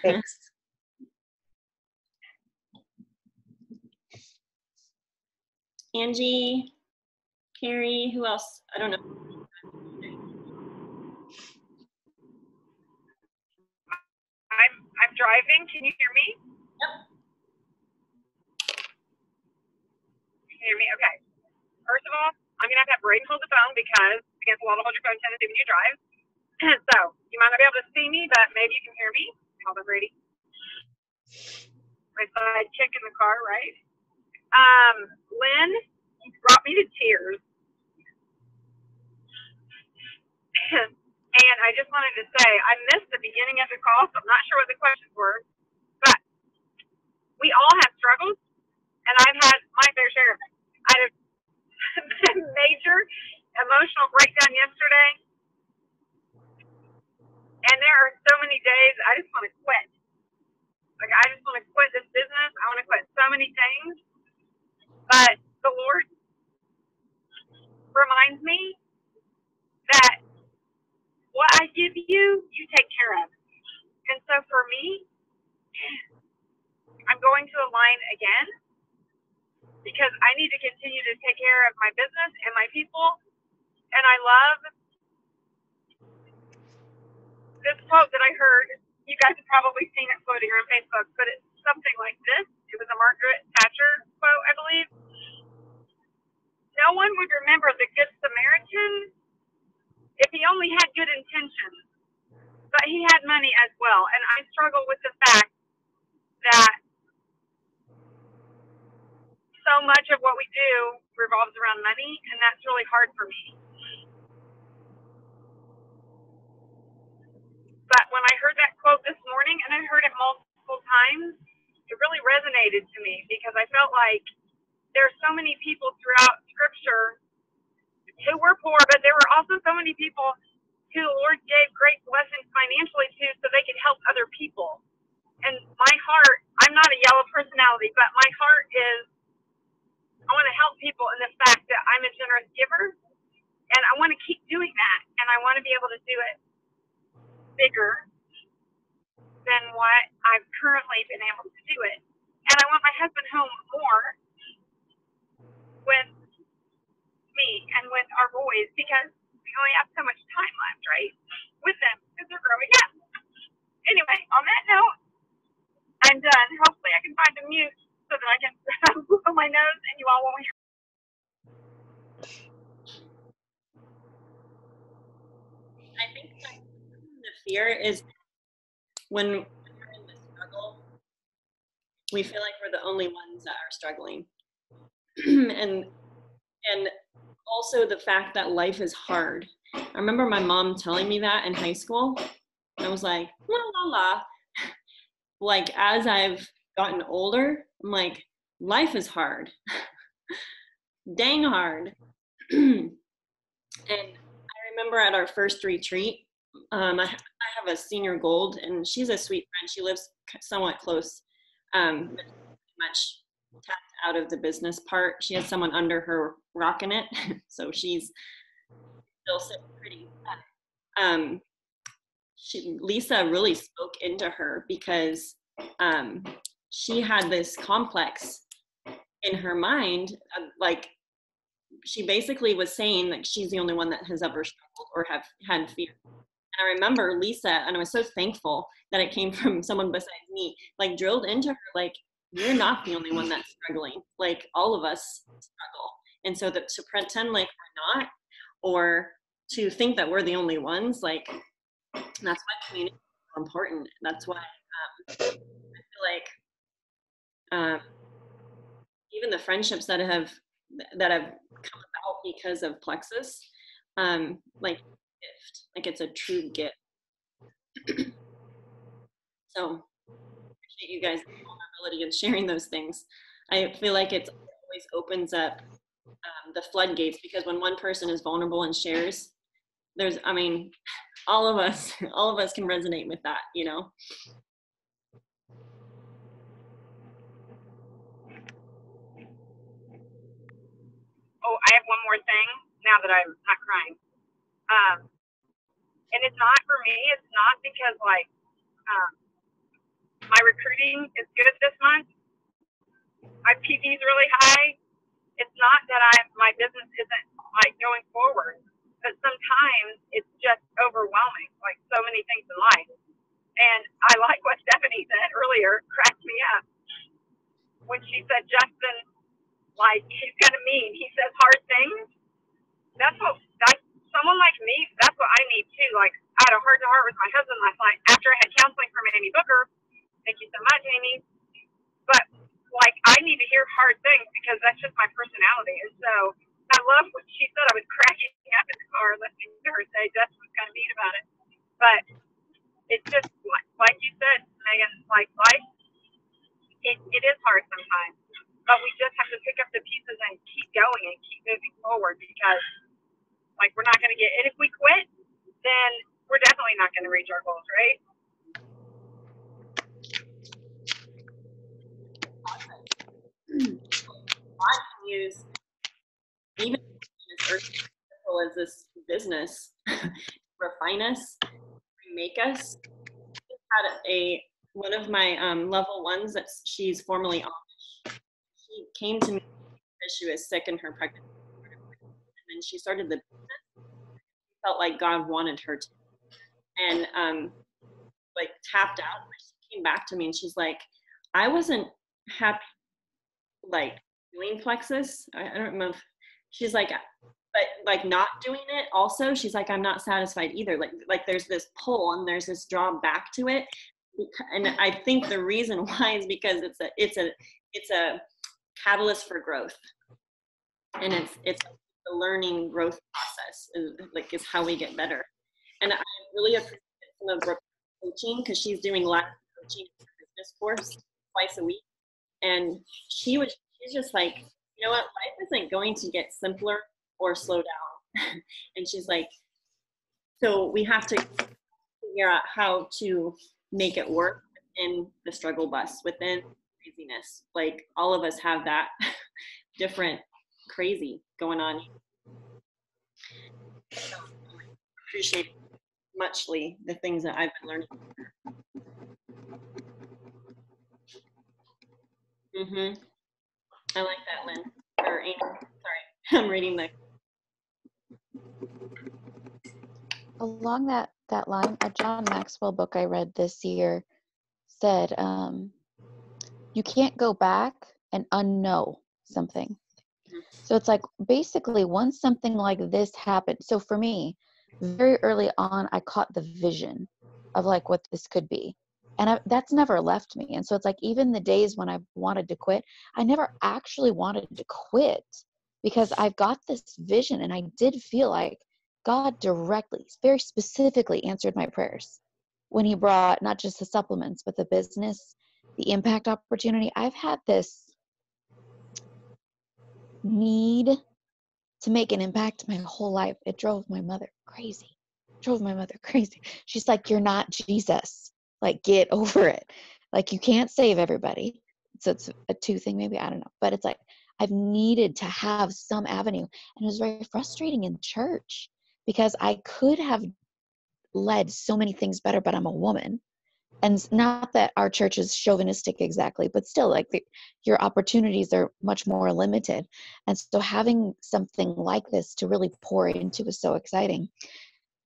Thanks. Angie, Carrie, who else? I don't know. I'm driving. Can you hear me? Yep. Can you hear me? Okay. First of all, I'm gonna have Braden hold the phone because it's against the law to hold your phone tendency when you drive. So you might not be able to see me, but maybe you can hear me. Hold on, Brady. My side chick in the car, right? Lynn, you brought me to tears. And I just wanted to say, I missed the beginning of the call, so I'm not sure what the questions were. But we all have struggles, and I've had my fair share of it. I had a major emotional breakdown yesterday, and there are so many days I just want to quit. Like, I just want to quit this business. I want to quit so many things. But the Lord reminds me that what I give you, you take care of. And so for me, I'm going to align again because I need to continue to take care of my business and my people. And I love this quote that I heard. You guys have probably seen it floating around Facebook, but it's something like this. It was a Margaret Thatcher quote, I believe. No one would remember the Good Samaritan if he only had good intentions, but he had money as well. And I struggle with the fact that so much of what we do revolves around money, and that's really hard for me. But when I heard that quote this morning, and I heard it multiple times, it really resonated to me because I felt like there are so many people throughout Scripture who were poor, but there were also so many people who the Lord gave great blessings financially to so they could help other people. And my heart, I'm not a yellow personality, but my heart is, I want to help people in the fact that I'm a generous giver, and I want to keep doing that, and I want to be able to do it bigger than what I've currently been able to do it. And I want my husband home more with me and with our boys because we only have so much time left, right, with them because they're growing up. Anyway, on that note, I'm done. Hopefully I can find a mute so that I can blow my nose and you all won't hear. I think that the fear is when we're in the struggle, we feel like we're the only ones that are struggling. and also the fact that life is hard. I remember my mom telling me that in high school. I was like, la la la. Like, as I've gotten older, I'm like, life is hard. Dang hard. And I remember at our first retreat, I have a senior gold, and she's a sweet friend. She lives somewhat close, but pretty much tapped out of the business part. She has someone under her rocking it, so she's still sitting pretty. Lisa really spoke into her because she had this complex in her mind, like she basically was saying that she's the only one that has ever struggled or have had fear. And I remember Lisa, and I was so thankful that it came from someone besides me, like drilled into her, like, you're not the only one that's struggling. Like, all of us struggle. And so that to pretend like we're not, or to think that we're the only ones, like, that's why community is so important. That's why I feel like even the friendships that have come about because of Plexus, like gift, like it's a true gift. So appreciate you guys' vulnerability and sharing those things. I feel like it always opens up the floodgates, because when one person is vulnerable and shares, there's, I mean, all of us can resonate with that, you know? Oh, I have one more thing now that I'm not crying. And it's not for me. It's not because like my recruiting is good this month. My PV is really high. It's not that my business isn't like going forward, but sometimes it's just overwhelming, like so many things in life. And I like what Stephanie said earlier, cracked me up when she said Justin, like he's kind of mean. He says hard things. That's someone like me. That's what I need too. Like I had a heart to heart with my husband last night after I had counseling from Amy Booker. Thank you so much, Amy. But like I need to hear hard things because that's just my personality. And so I love what she said. I was cracking up in the car listening to her say Justin was kind of mean about it. But it's just like you said, Megan, like life, it is hard sometimes. But we just have to pick up the pieces and keep going and keep moving forward because like we're not going to get, and if we quit, then we're definitely not going to reach our goals, right? God can use even as simple as this business, refine us, remake us. I had one of my level ones that she's formerly Amish. She came to me because she was sick in her pregnancy, and then she started the business. Felt like God wanted her to, and like tapped out. She came back to me and she's like, I wasn't happy like doing Plexus. I don't know if she's like, but like not doing it also, she's like, I'm not satisfied either. Like there's this pull and there's this draw back to it. And I think the reason why is because it's a catalyst for growth. And it's the learning growth process is how we get better. And I really appreciate some of Brooke's coaching because she's doing live coaching business course twice a week. And she's just like, you know what, life isn't going to get simpler or slow down. And she's like, so we have to figure out how to make it work within the struggle bus, within craziness. Like all of us have that different crazy going on. So I appreciate muchly the things that I've been learning. I like that, Lynn. Or Amy. Sorry, I'm reading the. Along that line, a John Maxwell book I read this year said, you can't go back and unknow something. So it's like basically once something like this happened. So for me, very early on, I caught the vision of like what this could be. And that's never left me. And so it's like even the days when I wanted to quit, I never actually wanted to quit because I've got this vision and I did feel like God directly, very specifically answered my prayers when he brought not just the supplements, but the business, the impact opportunity. I've had this need to make an impact my whole life. It drove my mother crazy. She's like, you're not Jesus. Like, get over it. Like, you can't save everybody. So it's a two thing, maybe. I don't know. But it's like, I've needed to have some avenue. And it was very frustrating in church because I could have led so many things better, but I'm a woman. And not that our church is chauvinistic exactly, but still like your opportunities are much more limited. And so having something like this to really pour into is so exciting.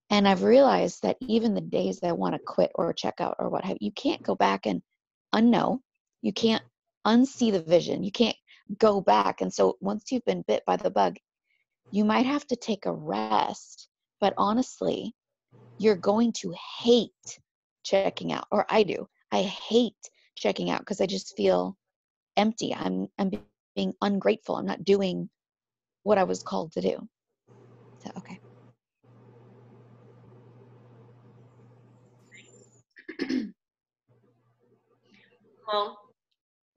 And I've realized that even the days that I want to quit or check out or what have you can't go back and unknow. You can't unsee the vision. You can't go back. And so once you've been bit by the bug, you might have to take a rest. But honestly, you're going to hate checking out, or I do. I hate checking out because I just feel empty. I'm being ungrateful. I'm not doing what I was called to do. So, okay. Well,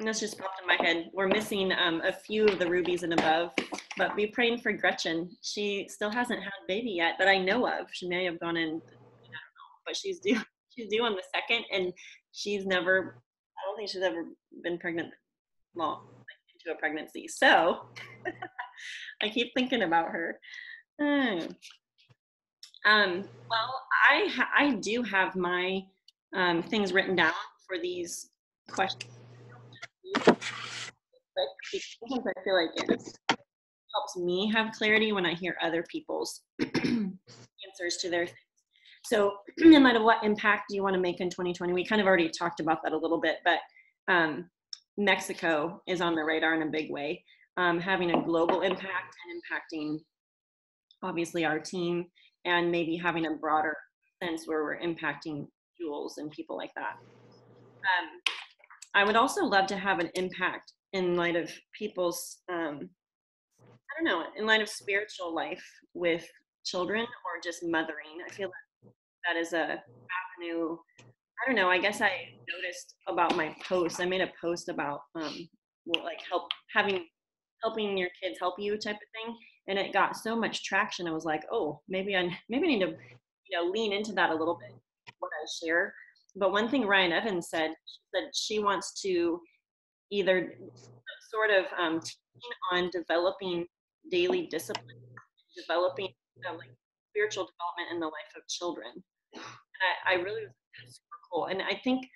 And that's just popped in my head. We're missing a few of the rubies and above, but be praying for Gretchen. She still hasn't had a baby yet that I know of. She may have gone in, I don't know, but she's due on the 2nd, and she's never, I don't think she's ever been pregnant long, like into a pregnancy. So I keep thinking about her. Well, I do have my things written down for these questions. But sometimes I feel like it helps me have clarity when I hear other people's answers to their things. So in light of what impact do you want to make in 2020? We kind of already talked about that a little bit, but Mexico is on the radar in a big way, having a global impact and impacting obviously our team, and maybe having a broader sense where we're impacting Jules and people like that. I would also love to have an impact in light of people's, I don't know, in light of spiritual life with children or just mothering. I feel like that is a avenue. I don't know, I guess I noticed about my post. I made a post about like helping your kids help you type of thing, and it got so much traction. I was like, oh, maybe I need to, lean into that a little bit, what I share. But one thing Ryan Evans said, she wants to either sort of teaching on developing daily discipline, developing like spiritual development in the life of children. And I really was super cool. And I think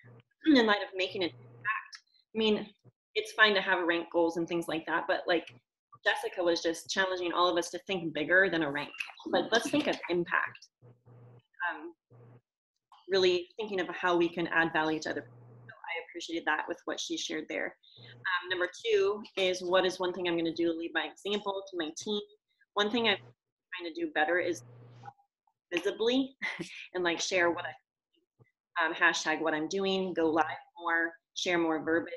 in light of making an impact, I mean, it's fine to have rank goals and things like that, but like Jessica was just challenging all of us to think bigger than a rank. Like, let's think of impact. Really thinking of how we can add value to other people. So I appreciated that with what she shared there. Number 2 is, what is one thing I'm going to do to lead by example to my team? One thing I'm trying to do better is visibly and like share what hashtag what I'm doing, go live more, share more verbiage.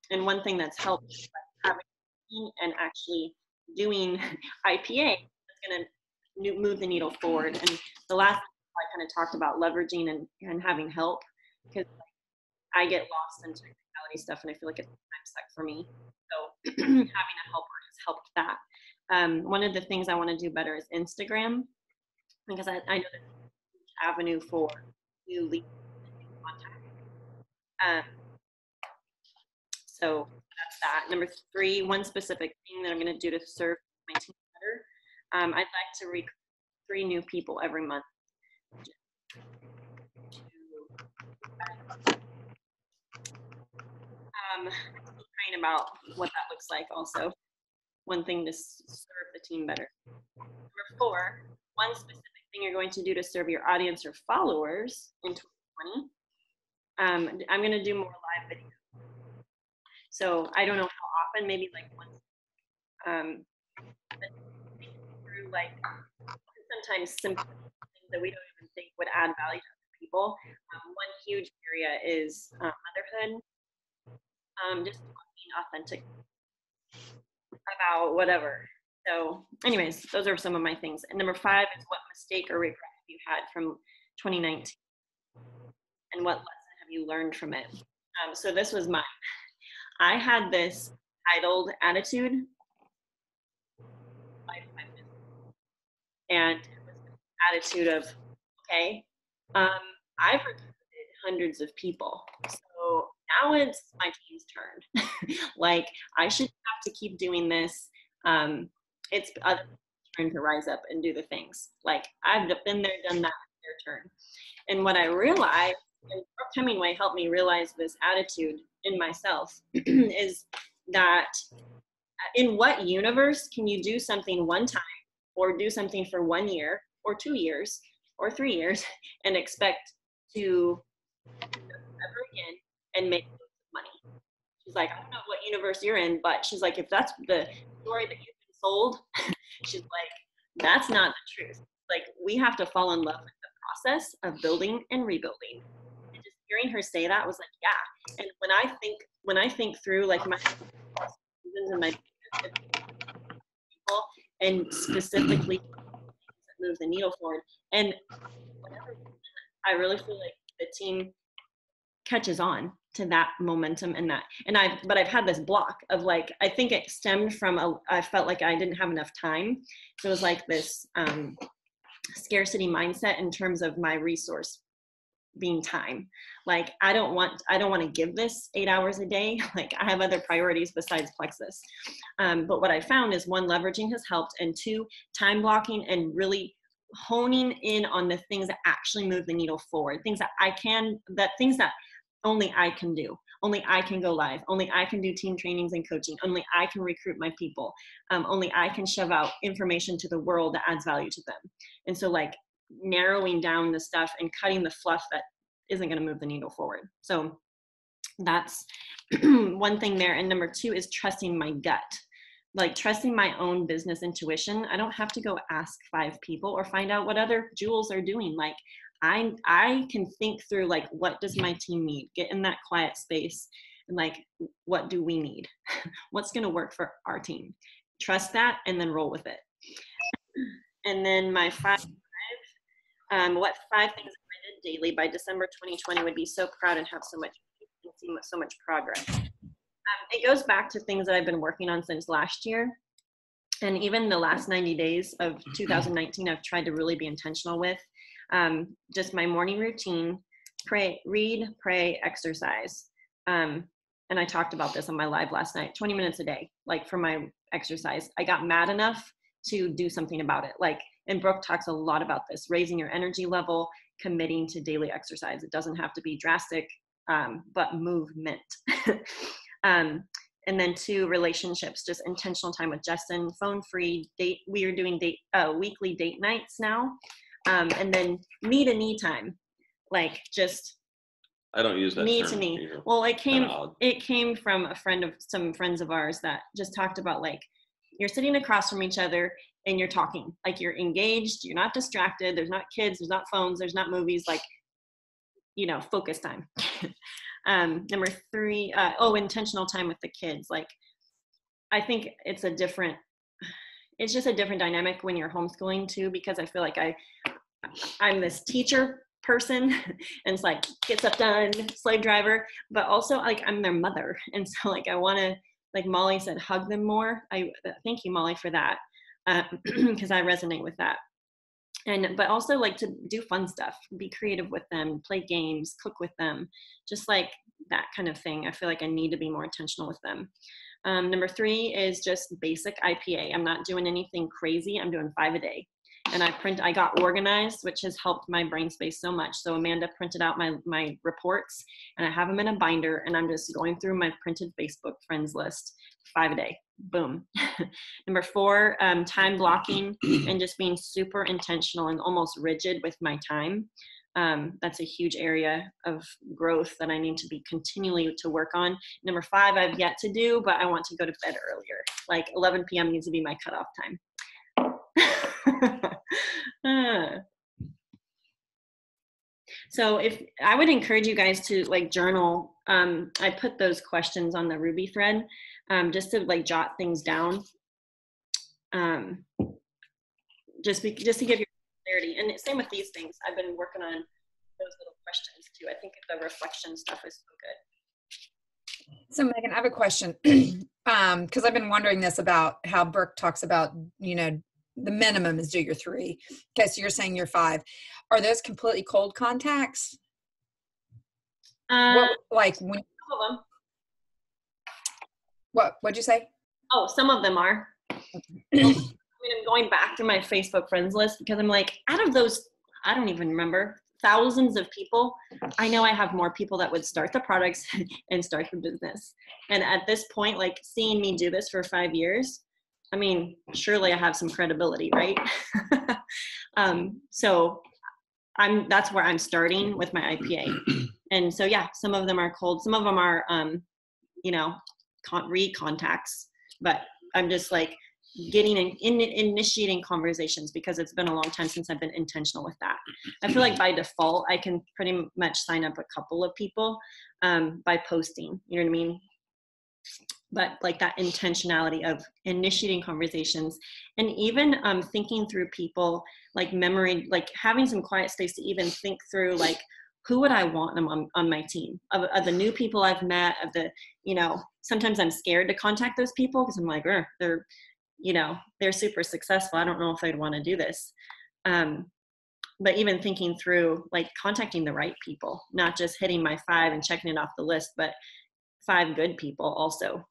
And one thing that's helped is having and actually doing IPA is going to move the needle forward. And the last I kind of talked about leveraging and having help, because I get lost in technicality stuff and I feel like it's time suck for me. So having a helper has helped that. One of the things I want to do better is Instagram, because I know there's a huge avenue for new leads and contact. So that's that. Number 3, one specific thing that I'm going to do to serve my team better. I'd like to recruit 3 new people every month. Praying about what that looks like also. One thing to serve the team better. Number 4, one specific thing you're going to do to serve your audience or followers in 2020. I'm going to do more live videos. So I don't know how often, maybe like once. Through like sometimes simple things that we don't even think would add value to other people. One huge area is motherhood. Just being authentic about whatever. So anyways, those are some of my things. And number 5 is, what mistake or regret have you had from 2019? And what lesson have you learned from it? So this was mine. I had this titled attitude. And it was the attitude of, okay, I've recruited hundreds of people. So now it's my team's turn. Like, I shouldn't have to keep doing this. It's other people's turn to rise up and do the things. Like, I've been there, done that, it's their turn. And what I realized, and Brooke Hemingway helped me realize this attitude in myself, is that in what universe can you do something one time, or do something for 1 year or 2 years or 3 years and expect to do it ever again and make money? She's like, I don't know what universe you're in, but she's like, if that's the story that you've been sold, she's like, that's not the truth. Like, we have to fall in love with the process of building and rebuilding. And just hearing her say that was like, yeah. And when I think through like my seasons and my people, and specifically move the needle forward, and whatever, I really feel like the team catches on. to that momentum and that. And but I've had this block of like, I think it stemmed from, I felt like I didn't have enough time. So it was like this scarcity mindset in terms of my resource being time. Like, I don't want to give this 8 hours a day. Like, I have other priorities besides Plexus. But what I found is, one, leveraging has helped, and two, time blocking and really honing in on the things that actually move the needle forward, things that things that only I can do. Only I can go live. Only I can do team trainings and coaching. Only I can recruit my people. Only I can shove out information to the world that adds value to them. And so, like, narrowing down the stuff and cutting the fluff that isn't going to move the needle forward. So that's one thing there. And number two is trusting my gut. Like, trusting my own business intuition. I don't have to go ask 5 people or find out what other jewels are doing. Like, I can think through, like, what does my team need? Get in that quiet space and, like, what do we need? What's going to work for our team? Trust that and then roll with it. And then my what 5 things I did daily by December 2020 would be so proud and have so much progress. It goes back to things that I've been working on since last year. And even the last 90 days of 2019, I've tried to really be intentional with. Just my morning routine: read, pray, exercise. And I talked about this on my live last night, 20 minutes a day, like, for my exercise. I got mad enough to do something about it. Like, and Brooke talks a lot about this, raising your energy level, committing to daily exercise. It doesn't have to be drastic, but movement. And then 2, relationships, just intentional time with Justin, phone free date. We are doing weekly date nights now. And then knee to knee time, like, just I don't use that knee term to knee. either. Well, it came from some friends of ours that just talked about, like, you're sitting across from each other and you're talking, like, you're engaged, you're not distracted, there's not kids, there's not phones, there's not movies, like, focus time. Number 3, intentional time with the kids. Like, I think it's just a different dynamic when you're homeschooling too, because I feel like I'm this teacher person and it's like, get stuff done, slave driver, but also, like, I'm their mother. And so, like, I want to, like Molly said, hug them more. Thank you, Molly, for that. Because I resonate with that. But also, like, to do fun stuff, be creative with them, play games, cook with them, just like that kind of thing. I feel like I need to be more intentional with them. Number 3 is just basic IPA. I'm not doing anything crazy. I'm doing 5 a day. And I got organized, which has helped my brain space so much. So Amanda printed out my reports, and I have them in a binder, and I'm just going through my printed Facebook friends list, 5 a day. Boom. Number 4, time blocking and just being super intentional and almost rigid with my time. That's a huge area of growth that I need to be continually to work on. Number 5, I've yet to do, but I want to go to bed earlier. Like, 11 p.m. needs to be my cutoff time. So if I would encourage you guys to, like, journal. I put those questions on the Ruby thread, just to, like, jot things down, just to give you clarity. And same with these things. I've been working on those little questions too. I think the reflection stuff is so good. So Megan, I have a question, because I've been wondering this about how Brooke talks about, the minimum is do your 3. Okay, so you're saying you're 5. Are those completely cold contacts? What'd you say? Oh, some of them are. I'm going back to my Facebook friends list because I'm like, out of those, I don't even remember, thousands of people, I know I have more people that would start the products and start the business. And at this point, like, seeing me do this for 5 years, I mean, surely I have some credibility, right? So that's where I'm starting with my IPA. And so, yeah, some of them are cold. Some of them are, recontacts, but I'm just, like, initiating conversations because it's been a long time since I've been intentional with that. I feel like by default, I can pretty much sign up a couple of people by posting, you know what I mean? But, like, that intentionality of initiating conversations and even thinking through people, like, memory, like, having some quiet space to even think through, like, who would I want them on my team? Of the new people I've met, of the, sometimes I'm scared to contact those people because I'm like, they're super successful. I don't know if I'd want to do this. But even thinking through like contacting the right people, not just hitting my 5 and checking it off the list, but 5 good people also.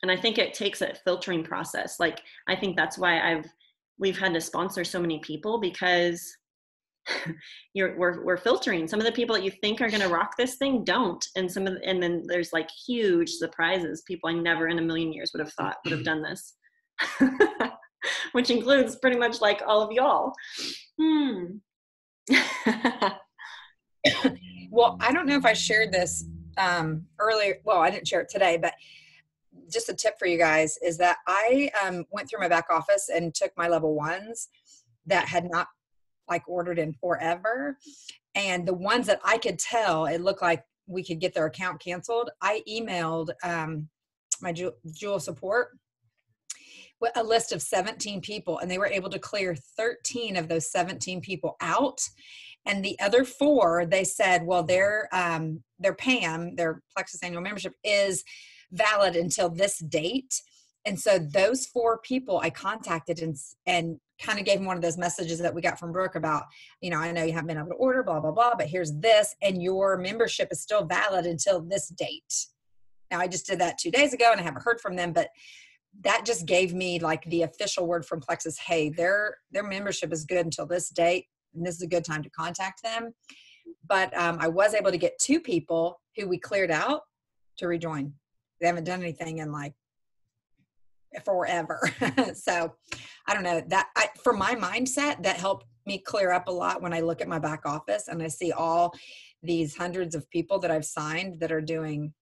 And I think it takes a filtering process. Like, I think that's why we've had to sponsor so many people, because we're filtering. Some of the people that you think are going to rock this thing don't, and then there's like huge surprises. People I never in a million years would have thought would have done this, which includes pretty much like all of y'all. Well, I don't know if I shared this earlier. Well, I didn't share it today, but just a tip for you guys is that I went through my back office and took my level 1s that had not like ordered in forever. And the ones that I could tell, it looked like we could get their account canceled. I emailed my Jewel support with a list of 17 people, and they were able to clear 13 of those 17 people out. And the other 4, they said, well, their PAM, their Plexus annual membership, is valid until this date. And so those 4 people I contacted and kind of gave them one of those messages that we got from Brooke about, I know you haven't been able to order, blah, blah, blah, but here's this, and your membership is still valid until this date. Now, I just did that 2 days ago and I haven't heard from them, but that just gave me like the official word from Plexus. Hey, their membership is good until this date, and this is a good time to contact them. But I was able to get 2 people who we cleared out to rejoin. They haven't done anything in like forever. So I don't know, that for my mindset, that helped me clear up a lot when I look at my back office and I see all these hundreds of people that I've signed that are doing.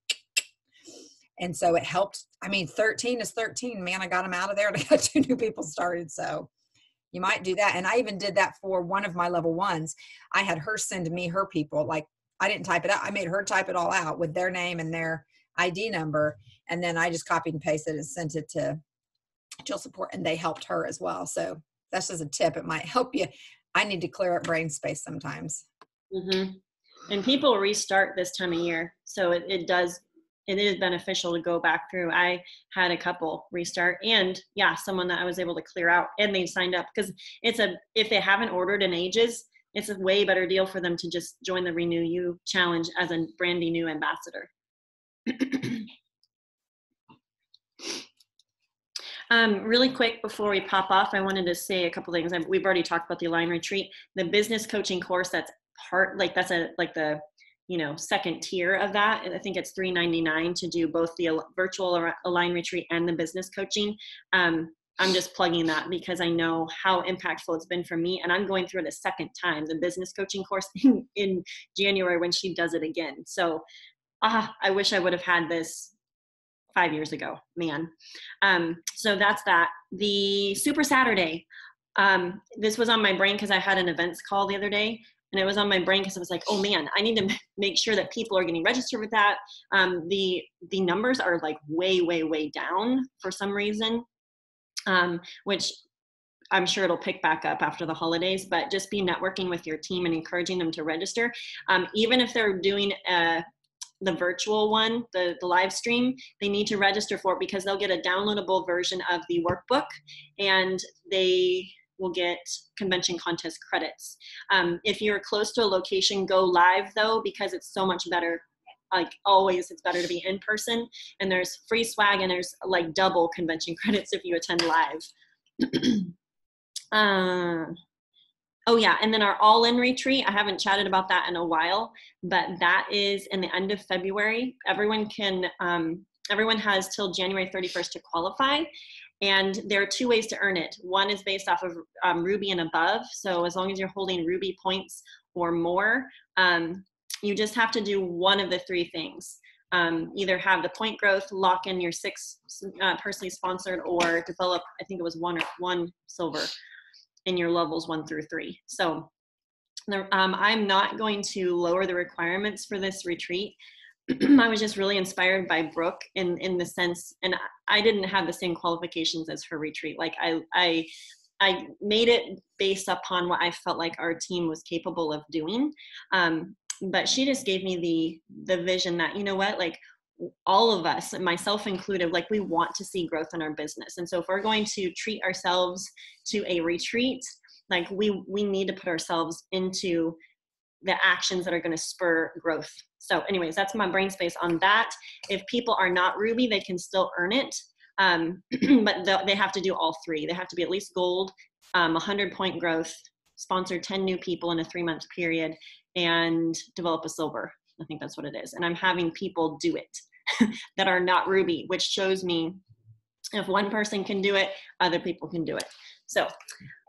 And so it helped. I mean, 13 is 13, man. I got them out of there and I got 2 new people started. So you might do that. And I even did that for one of my level 1s. I had her send me her people. Like, I didn't type it out. I made her type it all out with their name and their ID number. And then I just copied and pasted and sent it to Jill support, and they helped her as well. So that's just a tip. It might help you. I need to clear up brain space sometimes. Mm-hmm. And people restart this time of year. So it is beneficial to go back through. I had a couple restart, and someone that I was able to clear out, and they signed up, because if they haven't ordered in ages, it's a way better deal for them to just join the Renew You challenge as a brandy new ambassador. Really quick before we pop off, I wanted to say a couple things. We've already talked about the Align Retreat, the business coaching course. That's the second tier of that. I think it's $399 to do both the virtual Align Retreat and the business coaching. I'm just plugging that because I know how impactful it's been for me, and I'm going through it a second time, the business coaching course in January when she does it again. So I wish I would have had this 5 years ago, man. So that's that. The Super Saturday. This was on my brain because I had an events call the other day, and it was on my brain because I was like, oh man, I need to make sure that people are getting registered with that. The numbers are like way, way, way down for some reason, which I'm sure it'll pick back up after the holidays, but just be networking with your team and encouraging them to register. Even if they're doing the virtual one, the live stream, they need to register for it because they'll get a downloadable version of the workbook, and they will get convention contest credits. If you're close to a location, go live though, because it's so much better. Like always, it's better to be in person, and there's free swag, and there's like double convention credits if you attend live. Oh yeah, and then our all-in retreat, I haven't chatted about that in a while, but that is in the end of February. Everyone has till January 31st to qualify, and there are 2 ways to earn it. One is based off of Ruby and above, so as long as you're holding Ruby points or more, you just have to do one of the 3 things. Either have the point growth, lock in your 6 personally sponsored, or develop, I think it was 1 silver in your levels 1 through 3. So I'm not going to lower the requirements for this retreat. I was just really inspired by Brooke in the sense, and I didn't have the same qualifications as her retreat. Like I I made it based upon what I felt like our team was capable of doing. But she just gave me the vision that, you know what, like all of us, myself included, like we want to see growth in our business. And so if we're going to treat ourselves to a retreat, like we need to put ourselves into the actions that are going to spur growth. So anyways, that's my brain space on that. If people are not Ruby, they can still earn it. But they have to do all three. They have to be at least gold, 100-point growth, sponsor 10 new people in a 3-month period, and develop a silver. I think that's what it is. And I'm having people do it that are not Ruby, which shows me if one person can do it, other people can do it. So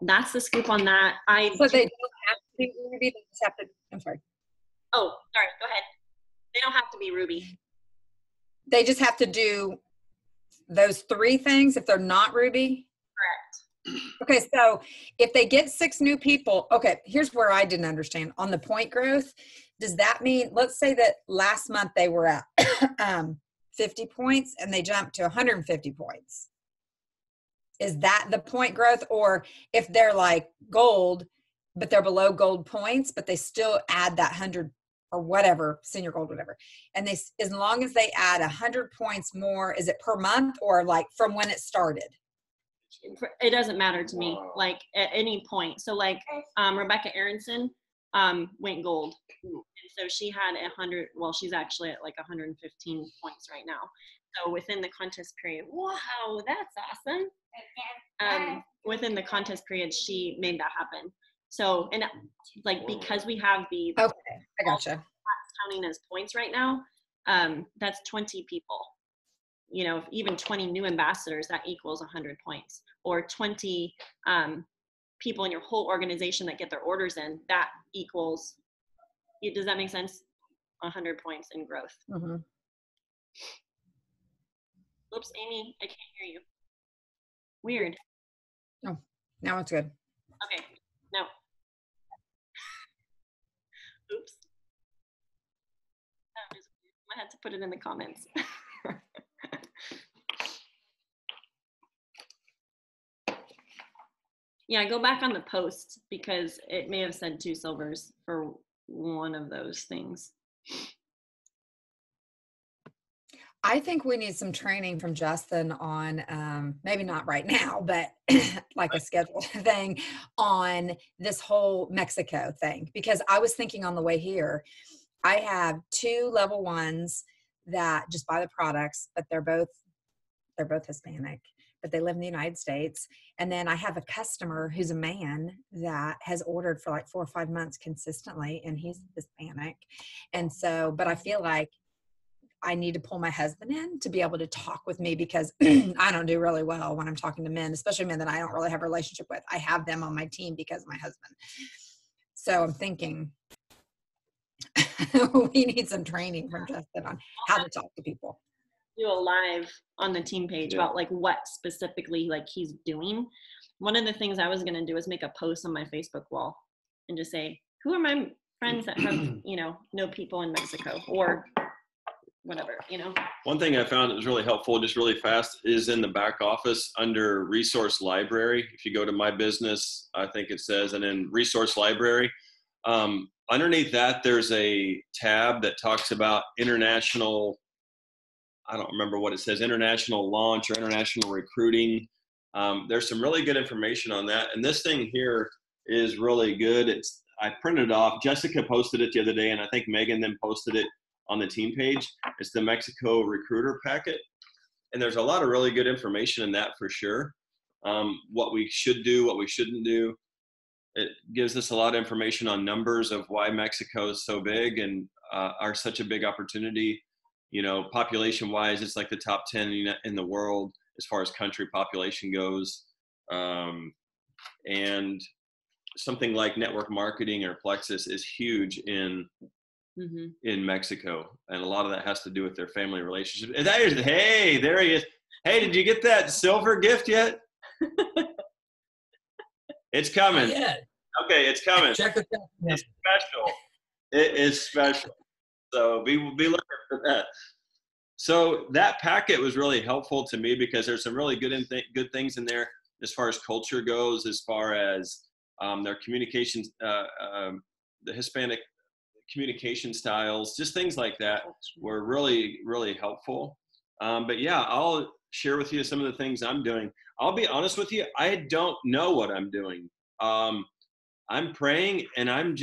that's the scoop on that. So they don't have to be Ruby, they just have to, I'm sorry. Oh, sorry, go ahead. They don't have to be Ruby. They just have to do those 3 things if they're not Ruby? Correct. Okay, so if they get 6 new people, okay, here's where I didn't understand. On the point growth, does that mean, let's say that last month they were at 50 points and they jumped to 150 points. Is that the point growth? Or if they're like gold, but they're below gold points, but they still add that 100 or whatever, senior gold, whatever. And they, as long as they add 100 points more, is it per month or like from when it started? It doesn't matter to me, like at any point. So like Rebecca Aronson went gold. And so she had 100, well, she's actually at like 115 points right now. So within the contest period, wow, that's awesome. Within the contest period, she made that happen. So, and like, because we have the, okay, I gotcha. Counting as points right now, that's 20 people. You know, even 20 new ambassadors, that equals 100 points. Or 20 people in your whole organization that get their orders in, that equals, does that make sense? 100 points in growth. Mm-hmm. Oops, Amy, I can't hear you. Weird. Oh, now it's good. Okay, no. Oops. I had to put it in the comments. Yeah, go back on the post because it may have said 2 silvers for one of those things. I think we need some training from Justin on, maybe not right now, but like a scheduled thing on this whole Mexico thing. Because I was thinking on the way here, I have 2 level 1s that just buy the products, but they're both Hispanic, but they live in the United States. And then I have a customer who's a man that has ordered for like 4 or 5 months consistently, and he's Hispanic. And so, but I feel like I need to pull my husband in to be able to talk with me because I don't do really well when I'm talking to men, especially men that I don't really have a relationship with. I have them on my team because of my husband. So I'm thinking we need some training from Justin on how to talk to people. Do a live on the team page about like what specifically like he's doing. One of the things I was going to do is make a post on my Facebook wall and just say, who are my friends that have, know people in Mexico or whatever, One thing I found that was really helpful, just really fast, is in the back office under resource library. If you go to my business, I think it says, and then resource library, underneath that, there's a tab that talks about international, I don't remember what it says, international launch or international recruiting. There's some really good information on that. And this thing here is really good. I printed it off. Jessica posted it the other day, and I think Megan then posted it on the team page. It's the Mexico Recruiter Packet. And there's a lot of really good information in that for sure. What we should do, what we shouldn't do. It gives us a lot of information on numbers of why Mexico is so big and are such a big opportunity. Population wise, it's like the top 10 in the world as far as country population goes. And something like network marketing or Plexus is huge in Mexico. And a lot of that has to do with their family relationship. And hey, there he is. Hey, did you get that silver gift yet? It's coming. Yeah. Okay, it's coming. Check it out. It's special. It is special. So be looking for that. So that packet was really helpful to me because there's some really good things in there. as far as culture goes, as far as their communications, the Hispanic communication styles, just things like that were really, really helpful. But yeah, I'll share with you some of the things I'm doing. I'll be honest with you, I don't know what I'm doing. I'm praying, and I'm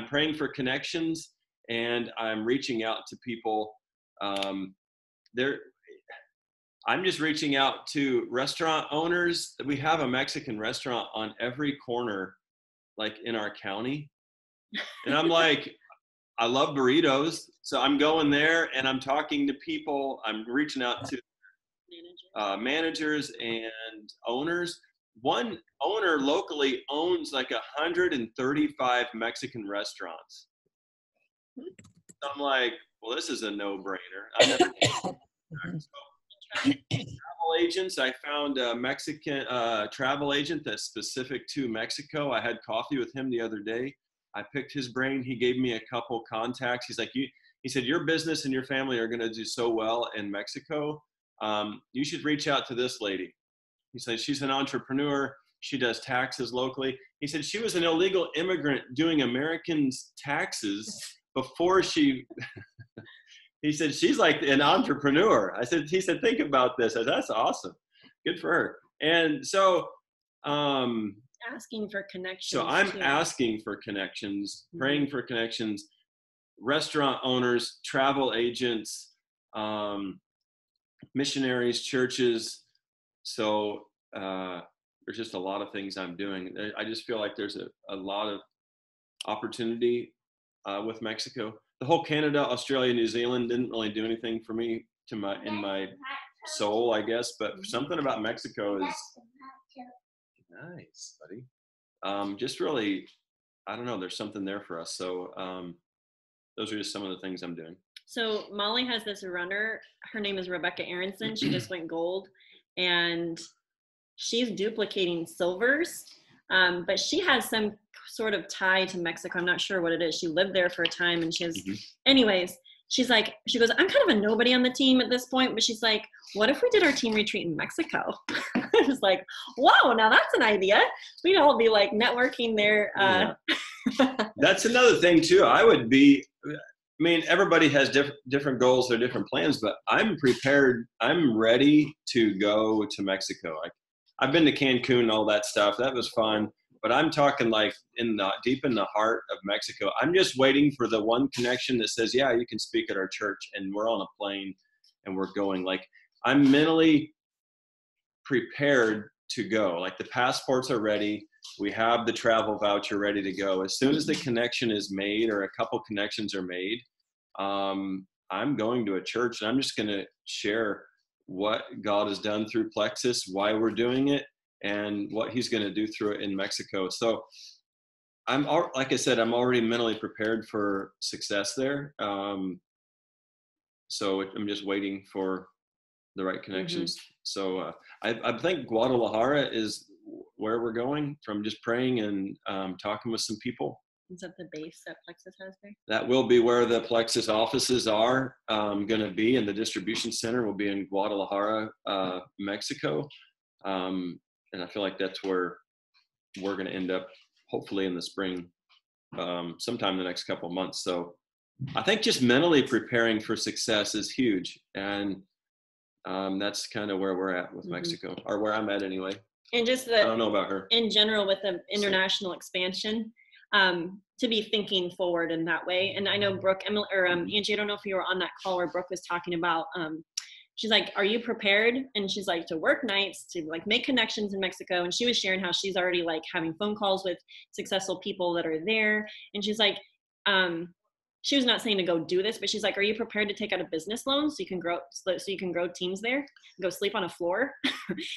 praying for connections, and I'm reaching out to people. I'm just reaching out to restaurant owners. We have a Mexican restaurant on every corner, like in our county. And I'm like, I love burritos. So I'm going there and I'm talking to people. I'm reaching out to managers and owners. One owner locally owns like 135 Mexican restaurants. I'm like, well, this is a no-brainer. Travel agents, I found a Mexican travel agent that's specific to Mexico. I had coffee with him the other day. I picked his brain. He gave me a couple contacts. He's like, he said, your business and your family are going to do so well in Mexico. You should reach out to this lady. He said, she's an entrepreneur. She does taxes locally. He said, she was an illegal immigrant doing Americans' taxes before she, he said, she's like an entrepreneur. He said, think about this. I said, that's awesome. Good for her. And so, asking for connections. So I'm asking for connections, praying for connections, restaurant owners, travel agents, missionaries, churches. So there's just a lot of things I'm doing. I just feel like there's a lot of opportunity with Mexico. The whole Canada, Australia, New Zealand didn't really do anything for me in my soul, I guess. But something about Mexico is nice, buddy. Just really, I don't know. There's something there for us. So those are just some of the things I'm doing. So Molly has this runner. Her name is Rebecca Aronson. She just went gold, and she's duplicating silvers. But she has some sort of tie to Mexico. I'm not sure what it is. She lived there for a time, and she has, anyways, she goes, I'm kind of a nobody on the team at this point, but she's like, what if we did our team retreat in Mexico? I was like, whoa, now that's an idea. We'd all be like networking there. That's another thing too. Everybody has different goals or different plans, but I'm prepared. I'm ready to go to Mexico. I've been to Cancun and all that stuff. That was fun. But I'm talking like deep in the heart of Mexico. I'm just waiting for the one connection that says, yeah, you can speak at our church, and we're on a plane and we're going. Like, I'm mentally prepared to go. Like, the passports are ready. We have the travel voucher ready to go. As soon as the connection is made, or a couple connections are made, I'm going to a church, and I'm just going to share what God has done through Plexus, why we're doing it, and what he's going to do through it in Mexico. So like I said, I'm already mentally prepared for success there. So I'm just waiting for the right connections. So I think Guadalajara is where we're going, from just praying and talking with some people. Is that the base that Plexus has there? That will be where the Plexus offices are going to be, and the distribution center will be in Guadalajara, Mexico. And I feel like that's where we're going to end up, hopefully in the spring, sometime in the next couple of months. So I think just mentally preparing for success is huge. And that's kind of where we're at with Mexico, or where I'm at anyway. And just I don't know about her. In general, with the international expansion, to be thinking forward in that way. And I know Brooke, Angie, I don't know if you were on that call where Brooke was talking about, she's like, are you prepared? And she's like, to work nights, to like make connections in Mexico. And she was sharing how she's already like having phone calls with successful people that are there. And she's like, she was not saying to go do this, but she's like, are you prepared to take out a business loan so you can grow teams there, go sleep on a floor?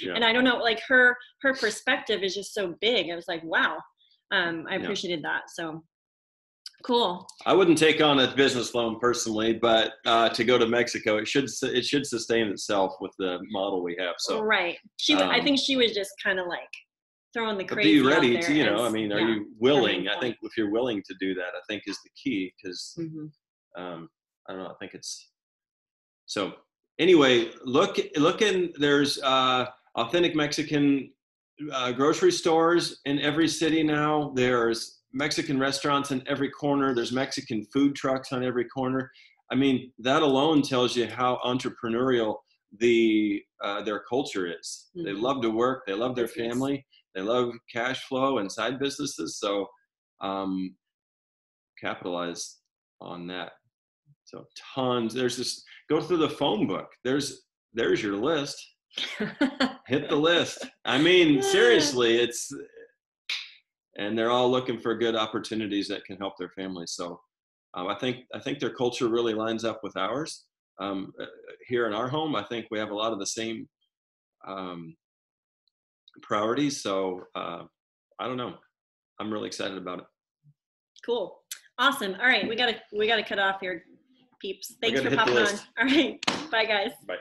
Yeah. And I don't know, like her perspective is just so big. I was like, wow. I appreciated that. So cool. I wouldn't take on a business loan personally, but to go to Mexico, it should sustain itself with the model we have. So right. I think she was just kind of like throwing the crazy. But be ready to, are you willing? I think if you're willing to do that, I think is the key, because I don't know. I think it's so. Anyway, look in. There's Authentic Mexican grocery stores in every city now. There's Mexican restaurants in every corner. There's Mexican food trucks on every corner. I mean, that alone tells you how entrepreneurial their culture is. Mm-hmm. They love to work. They love their Business. family. They love cash flow and side businesses. So capitalize on that. So tons. There's this. Go through the phone book. There's your list. Hit the list. I mean, seriously, and they're all looking for good opportunities that can help their families. So I think their culture really lines up with ours. Here in our home, I think we have a lot of the same priorities. So I don't know. I'm really excited about it. Cool. Awesome. All right, we gotta cut off here, peeps. Thanks gotta for hit the popping on. list. All right. Bye, guys. Bye.